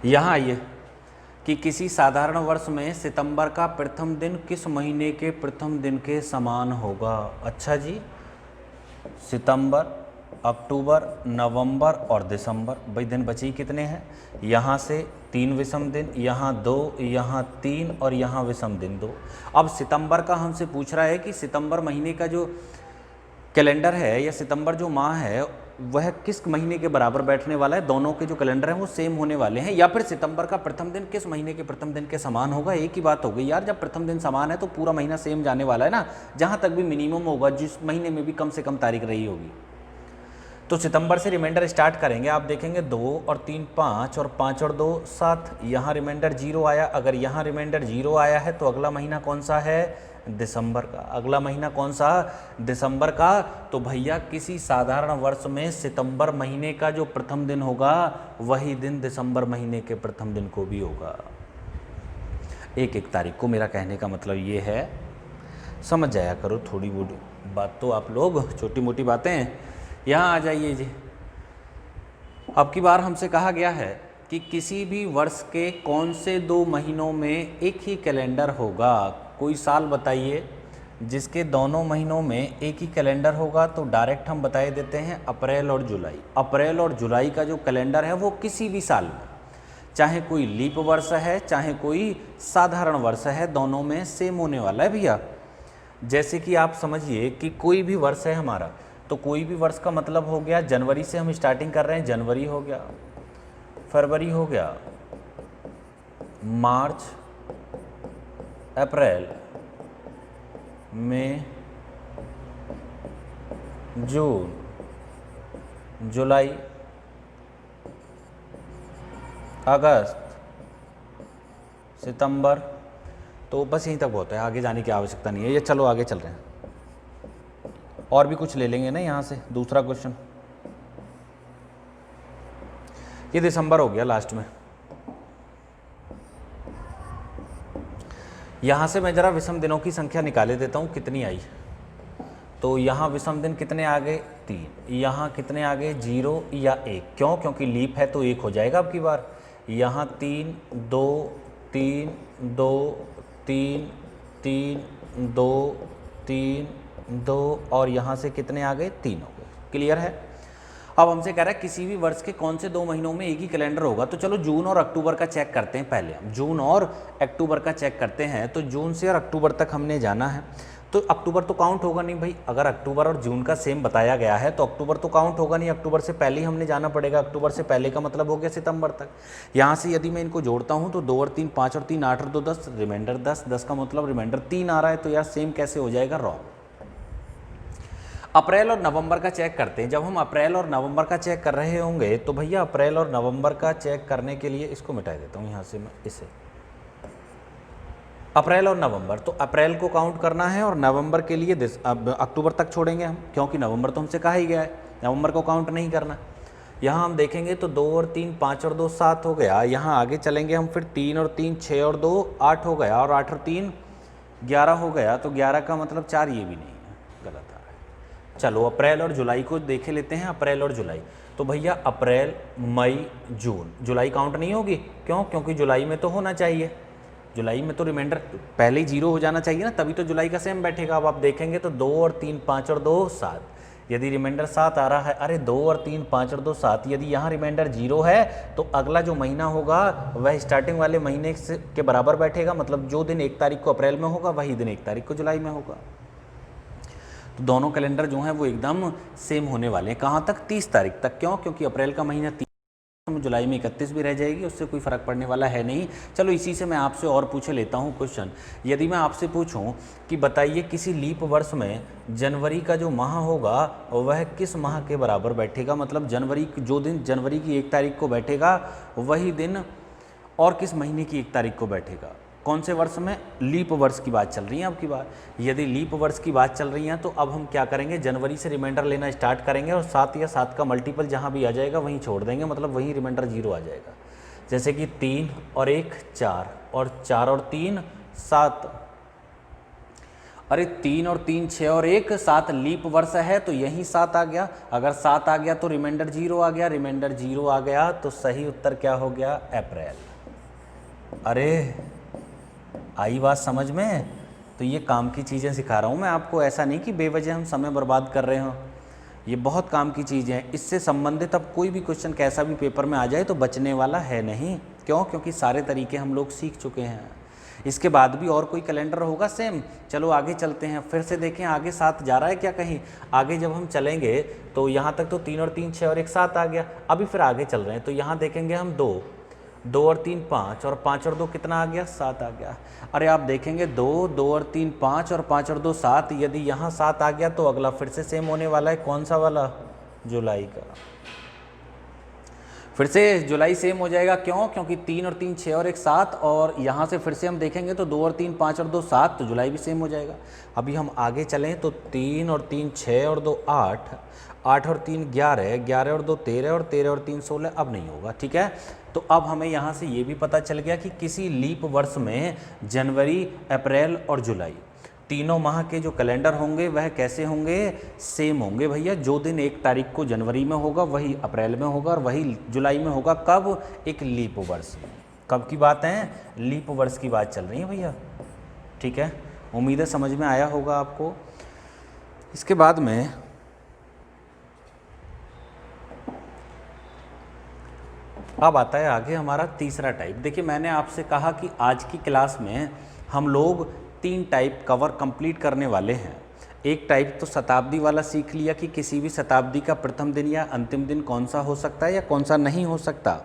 यहाँ आइए कि किसी साधारण वर्ष में सितंबर का प्रथम दिन किस महीने के प्रथम दिन के समान होगा। अच्छा जी, सितंबर, अक्टूबर, नवंबर और दिसंबर। भाई दिन बचे ही कितने हैं? यहाँ से 3 विषम दिन, यहाँ 2, यहाँ 3, और यहाँ विषम दिन 2। अब सितंबर का हमसे पूछ रहा है कि सितंबर महीने का जो कैलेंडर है या सितंबर जो माह है वह किस महीने के बराबर बैठने वाला है। दोनों के जो कैलेंडर हैं वो सेम होने वाले हैं, या फिर सितंबर का प्रथम दिन किस महीने के प्रथम दिन के समान होगा। एक ही बात हो गई यार, जब प्रथम दिन समान है तो पूरा महीना सेम जाने वाला है ना, जहाँ तक भी मिनिमम होगा, जिस महीने में भी कम से कम तारीख रही होगी। तो सितंबर से रिमाइंडर स्टार्ट करेंगे। आप देखेंगे 2 और 3 5, और 5 और 2 7, यहाँ रिमाइंडर 0 आया। अगर यहाँ रिमाइंडर 0 आया है तो अगला महीना कौन सा है? दिसंबर का। अगला महीना कौन सा? दिसंबर का। तो भैया किसी साधारण वर्ष में सितंबर महीने का जो प्रथम दिन होगा वही दिन दिसंबर महीने के प्रथम दिन को भी होगा। 1-1 तारीख को। मेरा कहने का मतलब ये है, समझ जाया करो थोड़ी बहुत बात तो आप लोग, छोटी मोटी बातें। यहाँ आ जाइए जी। अब की बार हमसे कहा गया है कि किसी भी वर्ष के कौन से 2 महीनों में एक ही कैलेंडर होगा। कोई साल बताइए जिसके दोनों महीनों में एक ही कैलेंडर होगा। तो डायरेक्ट हम बताए देते हैं अप्रैल और जुलाई। अप्रैल और जुलाई का जो कैलेंडर है वो किसी भी साल में, चाहे कोई लीप वर्ष है चाहे कोई साधारण वर्ष है, दोनों में सेम होने वाला है भैया। जैसे कि आप समझिए कि कोई भी वर्ष है हमारा, तो कोई भी वर्ष का मतलब हो गया, जनवरी से हम स्टार्टिंग कर रहे हैं, जनवरी हो गया, फरवरी हो गया, मार्च, अप्रैल, मई, जून, जुलाई, अगस्त, सितंबर। तो बस यहीं तक बहुत है, आगे जाने की आवश्यकता नहीं है। ये चलो आगे चल रहे हैं, और भी कुछ ले लेंगे ना यहाँ से। दूसरा क्वेश्चन, ये दिसंबर हो गया लास्ट में। यहाँ से मैं ज़रा विषम दिनों की संख्या निकाले देता हूँ कितनी आई। तो यहाँ विषम दिन कितने आ गए? 3। यहाँ कितने आ गए? 0 या 1। क्यों? क्योंकि लीप है तो 1 हो जाएगा अब की बार। यहाँ 3 2 3 2 3 3 2 3 2, और यहाँ से कितने आ गए? 3 हो गए। क्लियर है? अब हमसे कह रहा है किसी भी वर्ष के कौन से 2 महीनों में एक ही कैलेंडर होगा। तो चलो जून और अक्टूबर का चेक करते हैं। पहले हम जून और अक्टूबर का चेक करते हैं। तो जून से और अक्टूबर तक हमने जाना है, तो अक्टूबर तो काउंट होगा नहीं भाई। अगर अक्टूबर और जून का सेम बताया गया है तो अक्टूबर तो काउंट होगा नहीं, अक्टूबर से पहले ही हमने जाना पड़ेगा। अक्टूबर से पहले का मतलब हो गया सितंबर तक। यहाँ से यदि मैं इनको जोड़ता हूँ तो 2 और 3 5 और 3 8 और 2 10, रिमाइंडर 10, 10 का मतलब रिमाइंडर 3 आ रहा है। तो यार सेम कैसे हो जाएगा, रॉन्ग। अप्रैल और नवंबर का चेक करते हैं। जब हम अप्रैल और नवंबर का चेक कर रहे होंगे तो भैया अप्रैल और नवंबर का चेक करने के लिए इसको मिटा देता हूँ यहाँ से मैं इसे। अप्रैल और नवंबर, तो अप्रैल को काउंट करना है और नवंबर के लिए अक्टूबर तक छोड़ेंगे हम, क्योंकि नवंबर तो हमसे कहा ही गया है नवंबर को काउंट नहीं करना। यहाँ हम देखेंगे तो 2 और 3 5 और 2 7 हो गया। यहाँ आगे चलेंगे हम, फिर 3 और 3 6 और 2 8 हो गया, और 8 और 3 11 हो गया। तो 11 का मतलब 4 ये भी नहीं है, गलत आ रहा है। चलो अप्रैल और जुलाई को देखे लेते हैं। अप्रैल और जुलाई, तो भैया अप्रैल मई जून, जुलाई काउंट नहीं होगी। क्यों? क्योंकि जुलाई में तो होना चाहिए, जुलाई में तो रिमाइंडर पहले ही 0 हो जाना चाहिए ना, तभी तो जुलाई का सेम बैठेगा। अब आप देखेंगे तो 2 और 3 5 और 2 7, यदि रिमाइंडर 7 आ रहा है, अरे 2 और 3 5 और 2 7, यदि यहाँ रिमाइंडर 0 है तो अगला जो महीना होगा वह स्टार्टिंग वाले महीने के बराबर बैठेगा। मतलब जो दिन 1 तारीख को अप्रैल में होगा वही दिन 1 तारीख को जुलाई में होगा। तो दोनों कैलेंडर जो हैं वो एकदम सेम होने वाले हैं। कहाँ तक? 30 तारीख तक। क्यों? क्योंकि अप्रैल का महीना 30, जुलाई में 31 भी रह जाएगी, उससे कोई फ़र्क पड़ने वाला है नहीं। चलो इसी से मैं आपसे और पूछ लेता हूँ क्वेश्चन। यदि मैं आपसे पूछूं कि बताइए किसी लीप वर्ष में जनवरी का जो माह होगा वह किस माह के बराबर बैठेगा। मतलब जनवरी, जो दिन जनवरी की 1 तारीख को बैठेगा वही दिन और किस महीने की 1 तारीख को बैठेगा। कौन से वर्ष में? लीप वर्ष की बात चल रही है अब की बात। यदि लीप वर्ष की बात चल रही है तो अब हम क्या करेंगे, जनवरी से रिमाइंडर लेना स्टार्ट करेंगे और 7 या 7 का मल्टीपल जहाँ भी आ जाएगा वहीं छोड़ देंगे, मतलब वहीं रिमाइंडर 0 आ जाएगा। जैसे कि 3 और 1 4 और 4 और 3 7, अरे 3 और 3 6 और 1 7 लीप वर्ष है तो यही 7 आ गया। अगर 7 आ गया तो रिमाइंडर 0 आ गया, रिमाइंडर 0 आ गया तो सही उत्तर क्या हो गया? अप्रैल। अरे आई बात समझ में? तो ये काम की चीज़ें सिखा रहा हूँ मैं आपको, ऐसा नहीं कि बेवजह हम समय बर्बाद कर रहे हों। ये बहुत काम की चीज़ें हैं, इससे संबंधित अब कोई भी क्वेश्चन कैसा भी पेपर में आ जाए तो बचने वाला है नहीं। क्यों? क्योंकि सारे तरीके हम लोग सीख चुके हैं। इसके बाद भी और कोई कैलेंडर होगा सेम। चलो आगे चलते हैं, फिर से देखें आगे 7 जा रहा है क्या कहीं। आगे जब हम चलेंगे तो यहाँ तक तो 3 और 3 6 और 1 7 आ गया। अभी फिर आगे चल रहे हैं तो यहाँ देखेंगे हम 2 और 3 5 और 5 और 2 कितना आ गया? 7 आ गया। अरे आप देखेंगे 2 और 3 5 और 5 और 2 7, यदि यहाँ 7 आ गया तो अगला फिर से सेम होने वाला है। कौन सा वाला? जुलाई का। फिर से जुलाई सेम हो जाएगा। क्यों? क्योंकि 3 और 3 6 और 1 7, और यहाँ से फिर से हम देखेंगे तो 2 और 3 5 और 2 7, तो जुलाई भी सेम हो जाएगा। अभी हम आगे चलें तो 3 और 3 6 और 2 8, 8 और 3 11, 11 और 2 13 और 13 और 3 16, अब नहीं होगा। ठीक है, तो अब हमें यहाँ से ये भी पता चल गया कि किसी लीप वर्ष में जनवरी, अप्रैल और जुलाई तीनों माह के जो कैलेंडर होंगे वह कैसे होंगे? सेम होंगे भैया। जो दिन 1 तारीख को जनवरी में होगा वही अप्रैल में होगा और वही जुलाई में होगा। कब? एक लीप वर्ष में। कब की बात है? लीप वर्ष की बात चल रही है भैया। ठीक है, उम्मीद है समझ में आया होगा आपको। इसके बाद में अब आता है आगे हमारा तीसरा टाइप। देखिए मैंने आपसे कहा कि आज की क्लास में हम लोग 3 टाइप कवर कंप्लीट करने वाले हैं। एक टाइप तो शताब्दी वाला सीख लिया कि किसी भी शताब्दी का प्रथम दिन या अंतिम दिन कौन सा हो सकता है या कौन सा नहीं हो सकता।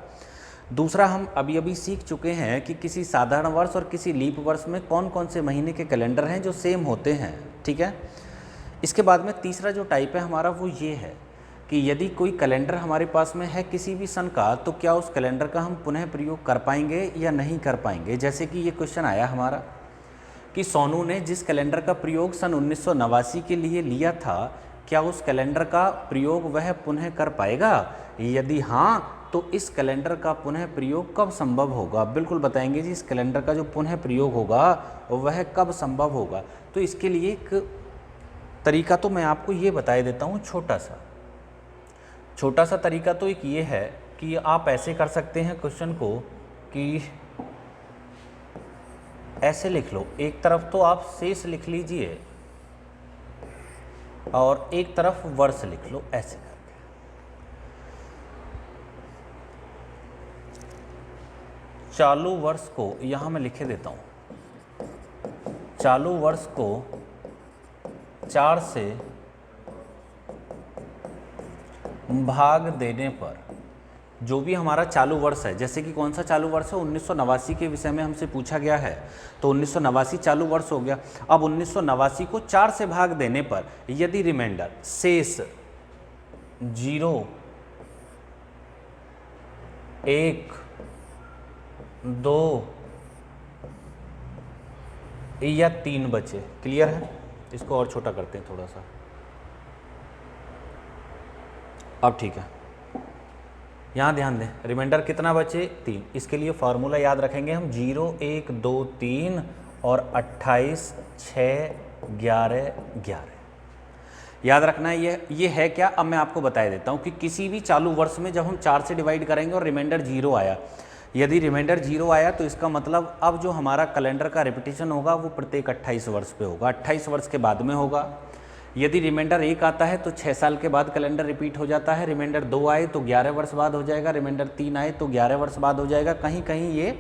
दूसरा हम अभी अभी सीख चुके हैं कि किसी साधारण वर्ष और किसी लीप वर्ष में कौन कौन से महीने के कैलेंडर हैं जो सेम होते हैं। ठीक है, इसके बाद में तीसरा जो टाइप है हमारा वो ये है कि यदि कोई कैलेंडर हमारे पास में है किसी भी सन का, तो क्या उस कैलेंडर का हम पुनः प्रयोग कर पाएंगे या नहीं कर पाएंगे। जैसे कि ये क्वेश्चन आया हमारा कि सोनू ने जिस कैलेंडर का प्रयोग सन 1989 के लिए लिया था, क्या उस कैलेंडर का प्रयोग वह पुनः कर पाएगा? यदि हाँ, तो इस कैलेंडर का पुनः प्रयोग कब संभव होगा? बिल्कुल बताएंगे जी, इस कैलेंडर का जो पुनः प्रयोग होगा वह कब संभव होगा। तो इसके लिए एक तरीका तो मैं आपको ये बता देता हूँ, छोटा सा तरीका तो एक ये है कि आप ऐसे कर सकते हैं क्वेश्चन को कि ऐसे लिख लो, एक तरफ तो आप शेष लिख लीजिए और एक तरफ वर्ष लिख लो, ऐसे करके। चालू वर्ष को यहाँ मैं लिखे देता हूँ, चालू वर्ष को 4 से भाग देने पर जो भी हमारा चालू वर्ष है, जैसे कि कौन सा चालू वर्ष है, 1989 के विषय में हमसे पूछा गया है, तो 1989 चालू वर्ष हो गया। अब 1989 को 4 से भाग देने पर यदि रिमाइंडर शेष 0, 1, 2 या 3 बचे, क्लियर है? इसको और छोटा करते हैं थोड़ा सा, अब ठीक है। यहाँ ध्यान दें, रिमाइंडर कितना बचे? 3। इसके लिए फार्मूला याद रखेंगे हम, 0, 1, 2, 3 और 28, 6, 11, 11 याद रखना है। ये है क्या, अब मैं आपको बता देता हूँ कि किसी भी चालू वर्ष में जब हम 4 से डिवाइड करेंगे और रिमाइंडर 0 आया, यदि रिमाइंडर 0 आया तो इसका मतलब अब जो हमारा कैलेंडर का रिपीटिशन होगा वो प्रत्येक 28 वर्ष पे होगा, 28 वर्ष के बाद में होगा। यदि रिमाइंडर 1 आता है तो 6 साल के बाद कैलेंडर रिपीट हो जाता है, रिमाइंडर 2 आए तो 11 वर्ष बाद हो जाएगा, रिमाइंडर 3 आए तो 11 वर्ष बाद हो जाएगा। कहीं कहीं ये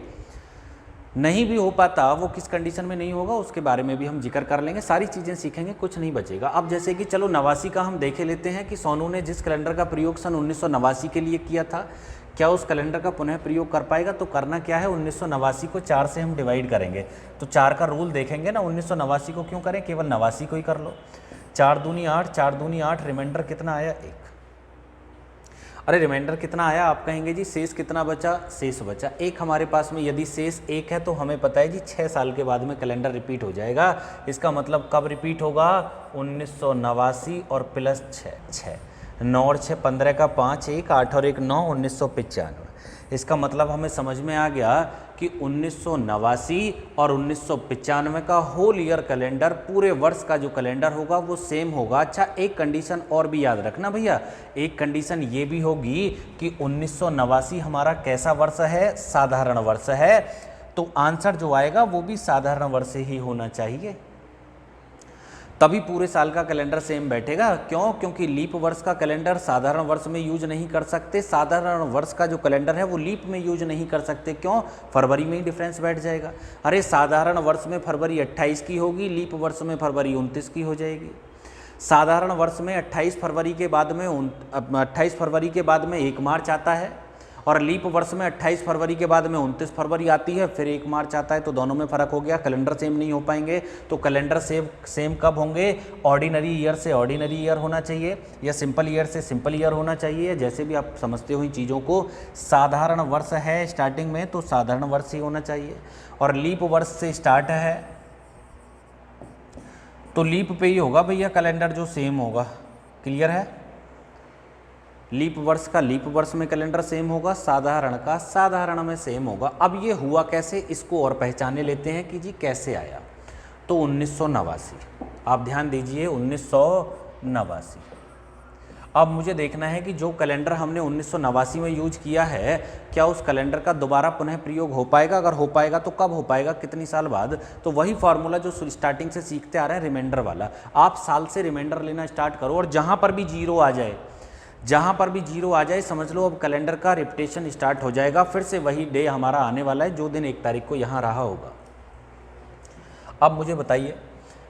नहीं भी हो पाता, वो किस कंडीशन में नहीं होगा उसके बारे में भी हम जिक्र कर लेंगे, सारी चीज़ें सीखेंगे, कुछ नहीं बचेगा। अब जैसे कि चलो 89 का हम देखे लेते हैं कि सोनू ने जिस कैलेंडर का प्रयोग सन 1989 के लिए किया था, क्या उस कैलेंडर का पुनः प्रयोग कर पाएगा? तो करना क्या है, 1989 को 4 से हम डिवाइड करेंगे, तो 4 का रूल देखेंगे ना, 1989 को क्यों करें, केवल 89 को ही कर लो। 4 दूनी 8, 4 दूनी 8, रिमाइंडर कितना आया? 1। अरे रिमाइंडर कितना आया? आप कहेंगे जी शेष कितना बचा? शेष बचा 1 हमारे पास में। यदि शेष 1 है तो हमें पता है जी 6 साल के बाद में कैलेंडर रिपीट हो जाएगा। इसका मतलब कब रिपीट होगा? 1989 और प्लस 6, 9 और 6 15 का 5, 1 8 और 1 9, 1995। इसका मतलब हमें समझ में आ गया कि 1989 और 1995 का होल ईयर कैलेंडर, पूरे वर्ष का जो कैलेंडर होगा वो सेम होगा। अच्छा, एक कंडीशन और भी याद रखना भैया, एक कंडीशन ये भी होगी कि 1989 हमारा कैसा वर्ष है? साधारण वर्ष है, तो आंसर जो आएगा वो भी साधारण वर्ष ही होना चाहिए, तभी पूरे साल का कैलेंडर सेम बैठेगा। क्यों? क्योंकि लीप वर्ष का कैलेंडर साधारण वर्ष में यूज नहीं कर सकते, साधारण वर्ष का जो कैलेंडर है वो लीप में यूज नहीं कर सकते। क्यों? फरवरी में ही डिफरेंस बैठ जाएगा। अरे साधारण वर्ष में फरवरी 28 की होगी, लीप वर्ष में फरवरी 29 की हो जाएगी। साधारण वर्ष में 28 फरवरी के बाद में 1 मार्च आता है, और लीप वर्ष में 28 फरवरी के बाद में 29 फरवरी आती है, फिर 1 मार्च आता है, तो दोनों में फ़र्क हो गया, कैलेंडर सेम नहीं हो पाएंगे। तो कैलेंडर सेम कब होंगे? ऑर्डिनरी ईयर से ऑर्डिनरी ईयर होना चाहिए, या सिंपल ईयर से सिंपल ईयर होना चाहिए, जैसे भी आप समझते हो इन चीज़ों को। साधारण वर्ष है स्टार्टिंग में तो साधारण वर्ष ही होना चाहिए, और लीप वर्ष से स्टार्ट है तो लीप पे ही होगा भैया कैलेंडर जो सेम होगा। क्लियर है? लीप वर्ष का लीप वर्ष में कैलेंडर सेम होगा, साधारण का साधारण में सेम होगा। अब ये हुआ कैसे, इसको और पहचाने लेते हैं कि जी कैसे आया। तो 1989, आप ध्यान दीजिए, 1989। अब मुझे देखना है कि जो कैलेंडर हमने 1989 में यूज किया है, क्या उस कैलेंडर का दोबारा पुनः प्रयोग हो पाएगा? अगर हो पाएगा तो कब हो पाएगा, कितनी साल बाद? तो वही फार्मूला जो स्टार्टिंग से सीखते आ रहे हैं, रिमाइंडर वाला। आप साल से रिमाइंडर लेना स्टार्ट करो, और जहाँ पर भी 0 आ जाए, जहाँ पर भी 0 आ जाए, समझ लो अब कैलेंडर का रिपीटेशन स्टार्ट हो जाएगा। फिर से वही डे हमारा आने वाला है जो दिन 1 तारीख को यहाँ रहा होगा। अब मुझे बताइए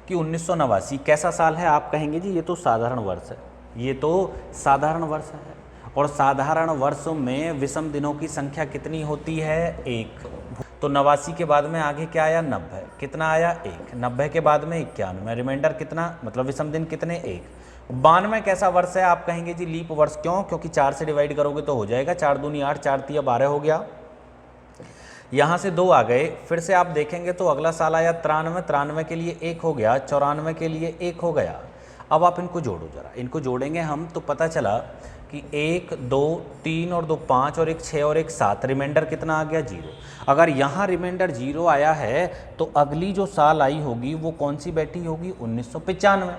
कि 1989 कैसा साल है? आप कहेंगे जी ये तो साधारण वर्ष है, ये तो साधारण वर्ष है, और साधारण वर्षों में विषम दिनों की संख्या कितनी होती है? 1। तो 89 के बाद में आगे क्या आया? 90। कितना आया? 1। 90 के बाद में 91। रिमाइंडर कितना, मतलब विषम दिन कितने? 1। 92 कैसा वर्ष है? आप कहेंगे जी लीप वर्ष। क्यों? क्योंकि 4 से डिवाइड करोगे तो हो जाएगा, 4 दूनी 8, 4 तिया 12 हो गया। यहाँ से 2 आ गए, फिर से आप देखेंगे तो अगला साल आया 93। 93 के लिए 1 हो गया, 94 के लिए 1 हो गया। अब आप इनको जोड़ो जरा, इनको जोड़ेंगे हम तो पता चला कि 1 2 3 और 2 5 और 1 6 और 1 7, रिमाइंडर कितना आ गया? 0। अगर यहाँ रिमाइंडर 0 आया है तो अगली जो साल आई होगी वो कौन सी बैठी होगी? 1995।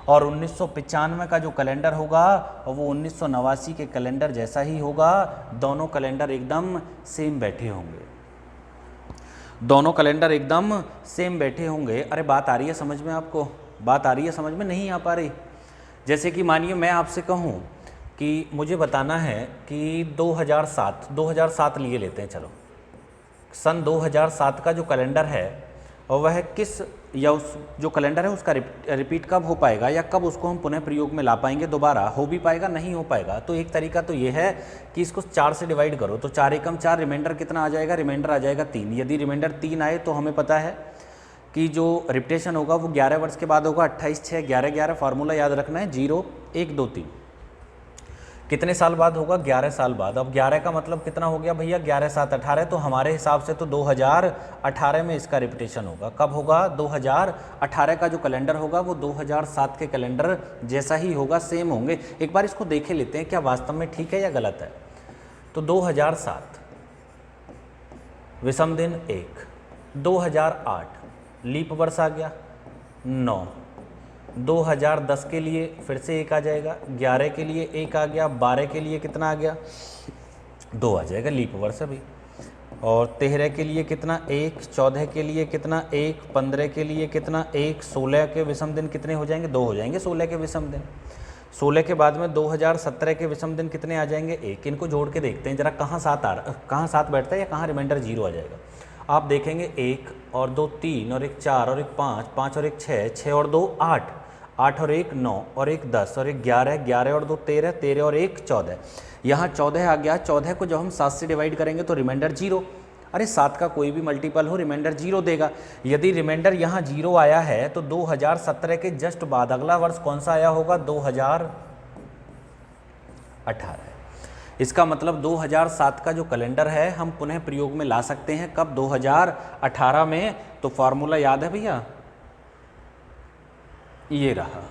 और 1995 का जो कैलेंडर होगा वो 1989 के कैलेंडर जैसा ही होगा। दोनों कैलेंडर एकदम सेम बैठे होंगे, दोनों कैलेंडर एकदम सेम बैठे होंगे। अरे बात आ रही है समझ में? आपको बात आ रही है समझ में? नहीं आ पा रही? जैसे कि मानिए मैं आपसे कहूँ कि मुझे बताना है कि 2007 लिए लेते हैं, चलो सन 2007 का जो कैलेंडर है और वह किस या उस जो कैलेंडर है उसका रिपीट कब हो पाएगा या कब उसको हम पुनः प्रयोग में ला पाएंगे, दोबारा हो भी पाएगा नहीं हो पाएगा। तो एक तरीका तो ये है कि इसको 4 से डिवाइड करो, तो 4 एकम 4, रिमाइंडर कितना आ जाएगा, रिमाइंडर आ जाएगा 3। यदि रिमाइंडर 3 आए तो हमें पता है कि जो रिपीटेशन होगा वो 11 वर्ष के बाद होगा, 28 6 11 11, फार्मूला याद रखना है 0 1 2 3। कितने साल बाद होगा, 11 साल बाद। अब 11 का मतलब कितना हो गया भैया, 11 7 18, तो हमारे हिसाब से तो 2018 में इसका रिपीटेशन होगा। कब होगा, 2018 का जो कैलेंडर होगा वो 2007 के कैलेंडर जैसा ही होगा, सेम होंगे। एक बार इसको देखे लेते हैं क्या वास्तव में ठीक है या गलत है। तो 2007 विषम दिन 1, 2008 लीप वर्ष आ गया 9, 2010 के लिए फिर से 1 आ जाएगा, 11 के लिए 1 आ गया, 12 के लिए कितना आ गया, 2 आ जाएगा, लीप वर्ष अभी। और 13 के लिए कितना 1, 14 के लिए कितना 1, 15 के लिए कितना 1, 16 के विषम दिन कितने हो जाएंगे, 2 हो जाएंगे 16 के विषम दिन। 16 के बाद में 2017 के विषम दिन कितने आ जाएंगे, 1। इनको जोड़ के देखते हैं जरा, कहाँ 7 बैठता है या कहाँ रिमाइंडर 0 आ जाएगा। आप देखेंगे 1 और 2 3 और 1 4 और 1 5, 5 और 1 6, 6 और 2 8, 8 और 1 9 और 1 10 और 1 11, 11 और 2 13, 13 और 1 14। यहाँ 14 आ गया। 14 को जब हम 7 से डिवाइड करेंगे तो रिमाइंडर 0। अरे 7 का कोई भी मल्टीपल हो रिमाइंडर 0 देगा। यदि रिमाइंडर यहाँ 0 आया है तो 2017 के जस्ट बाद अगला वर्ष कौन सा आया होगा, 2018। इसका मतलब 2007 का जो कैलेंडर है हम पुनः प्रयोग में ला सकते हैं कब, 2018 में। तो फॉर्मूला याद है भैया, ये रहा,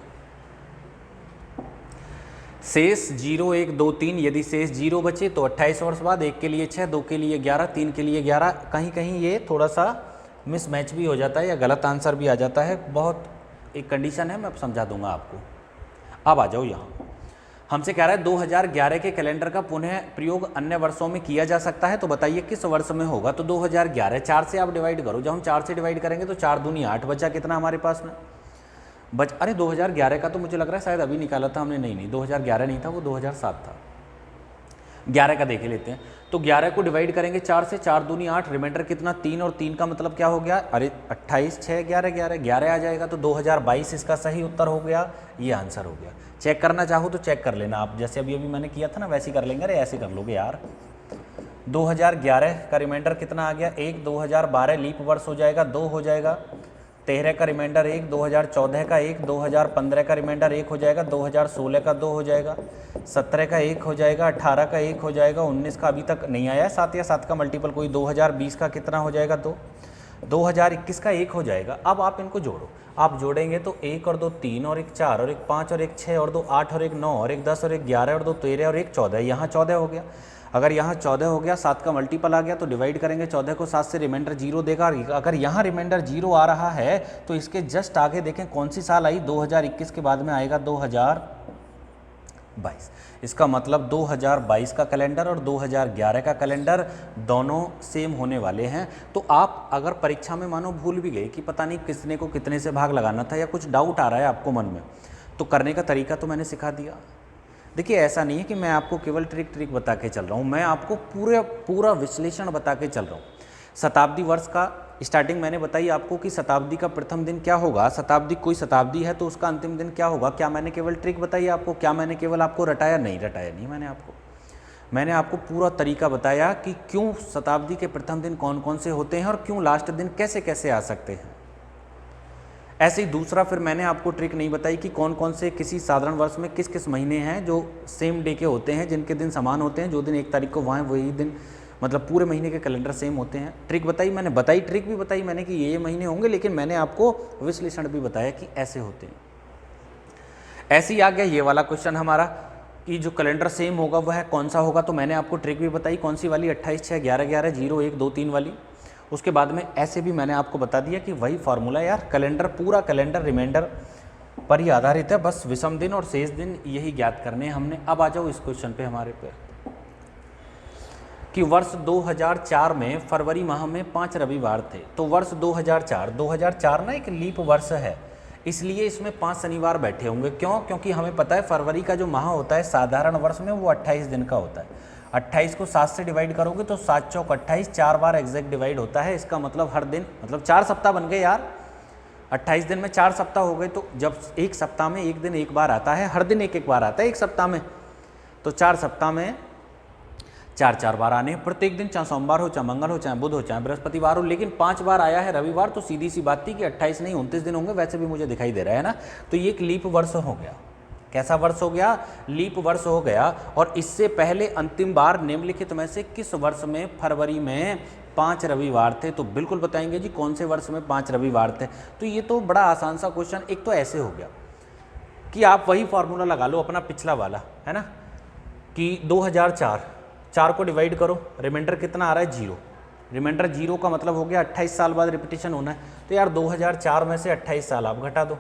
शेष 0 1 2 3। यदि शेष 0 बचे तो 28 वर्ष बाद, 1 के लिए 6, 2 के लिए 11, 3 के लिए 11। कहीं कहीं ये थोड़ा सा मिसमैच भी हो जाता है या गलत आंसर भी आ जाता है, बहुत एक कंडीशन है, मैं अब समझा दूंगा आपको। अब आ जाओ यहाँ, हमसे कह रहा है 2011 के कैलेंडर का पुनः प्रयोग अन्य वर्षों में किया जा सकता है, तो बताइए किस वर्ष में होगा। तो 2011 4 से आप डिवाइड करो, जब हम 4 से डिवाइड करेंगे तो 4 दूनी 8, बचा कितना हमारे पास में अरे 2011 का तो मुझे लग रहा है शायद अभी निकाला था हमने, नहीं 2011 नहीं था, वो 2007 था। 11 का देख लेते हैं, तो 11 को डिवाइड करेंगे 4 से, 4 दूनी 8, रिमाइंडर कितना 3, और 3 का मतलब क्या हो गया, अरे 28 6 11 11, 11 आ जाएगा। तो 2022 इसका सही उत्तर हो गया, ये आंसर हो गया। चेक करना चाहो तो चेक कर लेना आप, जैसे अभी मैंने किया था ना वैसे ही कर लेंगे। अरे ऐसे कर लोगे यार। 2011 का रिमाइंडर कितना आ गया 1, 2012 लीप वर्ष हो जाएगा 2 हो जाएगा, 13 का रिमाइंडर 1, 2014 का 1, 2015 का रिमाइंडर 1 हो जाएगा, 2016 का 2 हो जाएगा, 17 का 1 हो जाएगा, 18 का 1 हो जाएगा, 19 का अभी तक नहीं आया 7 या 7 का मल्टीपल कोई, 2020 का कितना हो जाएगा 2, 2021 का 1 हो जाएगा। अब आप इनको जोड़ो, आप जोड़ेंगे तो 1 और 2 3 और 1 4 और 1 5 और 1 6 और 2 8 और 1 9 और 1 10 और 1 11 और 2 13 और 1 14, यहाँ 14 हो गया। अगर यहाँ 14 हो गया, 7 का मल्टीपल आ गया तो डिवाइड करेंगे 14 को 7 से, रिमाइंडर 0 देगा। अगर यहाँ रिमाइंडर 0 आ रहा है तो इसके जस्ट आगे देखें कौन सी साल आई, 2021 के बाद में आएगा 2022। इसका मतलब 2022 का कैलेंडर और 2011 का कैलेंडर दोनों सेम होने वाले हैं। तो आप अगर परीक्षा में मानो भूल भी गए कि पता नहीं किसने को कितने से भाग लगाना था या कुछ डाउट आ रहा है आपको मन में, तो करने का तरीका तो मैंने सिखा दिया। देखिए ऐसा नहीं है कि मैं आपको केवल ट्रिक बता के चल रहा हूँ, मैं आपको पूरा विश्लेषण बता के चल रहा हूँ। शताब्दी वर्ष का स्टार्टिंग मैंने बताई आपको कि शताब्दी का प्रथम दिन क्या होगा, शताब्दी कोई शताब्दी है तो उसका अंतिम दिन क्या होगा। क्या मैंने केवल ट्रिक बताई आपको, क्या मैंने केवल आपको रटाया नहीं मैंने आपको पूरा तरीका बताया कि क्यों शताब्दी के प्रथम दिन कौन कौन से होते हैं और क्यों लास्ट दिन कैसे कैसे आ सकते हैं। ऐसे ही दूसरा फिर मैंने आपको ट्रिक नहीं बताई कि कौन कौन से किसी साधारण वर्ष में किस किस महीने हैं जो सेम डे के होते हैं, जिनके दिन समान होते हैं, जो दिन 1 तारीख को वहाँ वही दिन, मतलब पूरे महीने के कैलेंडर सेम होते हैं। ट्रिक बताई मैंने, ट्रिक भी बताई मैंने कि ये महीने होंगे, लेकिन मैंने आपको विश्लेषण भी बताया कि ऐसे होते हैं। ऐसे ही आ गया ये वाला क्वेश्चन हमारा कि जो कैलेंडर सेम होगा वह कौन सा होगा, तो मैंने आपको ट्रिक भी बताई कौन सी वाली, 28 6 11 11 0 1 2 3 वाली। उसके बाद में ऐसे भी मैंने आपको बता दिया कि वही फार्मूला यार, कैलेंडर पूरा कैलेंडर रिमाइंडर पर ही आधारित है, बस विषम दिन और शेष दिन यही ज्ञात करने हैं हमने। अब आ जाओ इस क्वेश्चन पे हमारे पे कि वर्ष 2004 में फरवरी माह में 5 रविवार थे। तो वर्ष 2004 ना एक लीप वर्ष है, इसलिए इसमें 5 शनिवार बैठे होंगे। क्यों? क्योंकि हमें पता है फरवरी का जो माह होता है साधारण वर्ष में वो 28 दिन का होता है। 28 को 7 से डिवाइड करोगे तो 7 चौक 28, 4 बार एग्जैक्ट डिवाइड होता है। इसका मतलब हर दिन, मतलब 4 सप्ताह बन गए यार। 28 दिन में 4 सप्ताह हो गए, तो जब एक सप्ताह में एक दिन एक बार आता है, हर दिन एक एक बार आता है एक सप्ताह में, तो 4 सप्ताह में 4 बार आने हैं प्रत्येक दिन, चाहे सोमवार हो, चाहे मंगल हो, चाहे बुध हो, चाहे बृहस्पतिवार हो। लेकिन 5 बार आया है रविवार, तो सीधी सी बात थी कि 28 नहीं 29 दिन होंगे, वैसे भी मुझे दिखाई दे रहा है ना। तो ये एक लीप वर्ष हो गया। कैसा वर्ष हो गया? लीप वर्ष हो गया। और इससे पहले अंतिम बार निम्नलिखित में से किस वर्ष में फरवरी में 5 रविवार थे? तो बिल्कुल बताएंगे जी कौन से वर्ष में 5 रविवार थे। तो ये तो बड़ा आसान सा क्वेश्चन। एक तो ऐसे हो गया कि आप वही फॉर्मूला लगा लो अपना पिछला वाला, है ना, कि 2004, 4 को डिवाइड करो, रिमाइंडर कितना आ रहा है? 0। रिमाइंडर 0 का मतलब हो गया 28 साल बाद रिपीटिशन होना है। तो यार 2004 में से 28 साल आप घटा दो।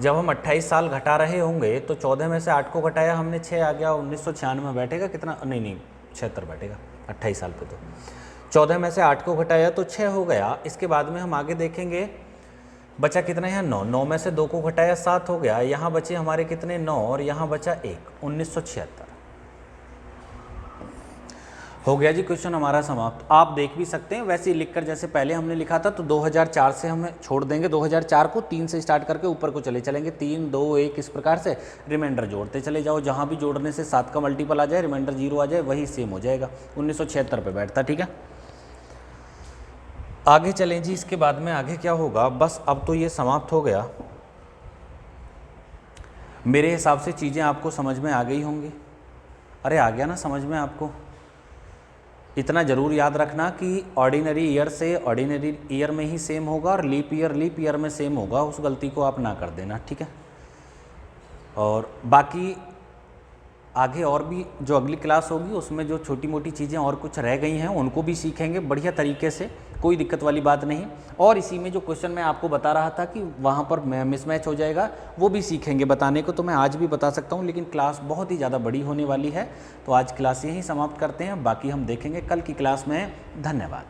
जब हम 28 साल घटा रहे होंगे तो 14 में से 8 को घटाया हमने, 6 आ गया। 1996 बैठेगा कितना? नहीं 76 बैठेगा 28 साल पे। तो 14 में से 8 को घटाया तो 6 हो गया। इसके बाद में हम आगे देखेंगे बचा कितना यहाँ? 9। 9 में से 2 को घटाया 7 हो गया। यहाँ बचे हमारे कितने? 9, और यहाँ बचा 1, 1976 हो गया जी। क्वेश्चन हमारा समाप्त। आप देख भी सकते हैं वैसे ही लिखकर, जैसे पहले हमने लिखा था। तो 2004 से हम छोड़ देंगे, 2004 को 3 से स्टार्ट करके ऊपर को चले चलेंगे, 3, 2, 1 इस प्रकार से रिमाइंडर जोड़ते चले जाओ। जहाँ भी जोड़ने से 7 का मल्टीपल आ जाए, रिमाइंडर 0 आ जाए, वही सेम हो जाएगा। 1976 पे बैठता। ठीक है, आगे चलें जी। इसके बाद में आगे क्या होगा? बस अब तो ये समाप्त हो गया। मेरे हिसाब से चीज़ें आपको समझ में आ गई होंगी। अरे आ गया ना समझ में आपको? इतना ज़रूर याद रखना कि ऑर्डिनरी ईयर से ऑर्डिनरी ईयर में ही सेम होगा, और लीप ईयर में सेम होगा। उस गलती को आप ना कर देना, ठीक है। और बाकी आगे और भी जो अगली क्लास होगी उसमें जो छोटी मोटी चीज़ें और कुछ रह गई हैं उनको भी सीखेंगे बढ़िया तरीके से, कोई दिक्कत वाली बात नहीं। और इसी में जो क्वेश्चन मैं आपको बता रहा था कि वहाँ पर मिसमैच हो जाएगा, वो भी सीखेंगे बताने को। तो मैं आज भी बता सकता हूँ, लेकिन क्लास बहुत ही ज़्यादा बड़ी होने वाली है। तो आज क्लास यहीं समाप्त करते हैं, बाकी हम देखेंगे कल की क्लास में। धन्यवाद।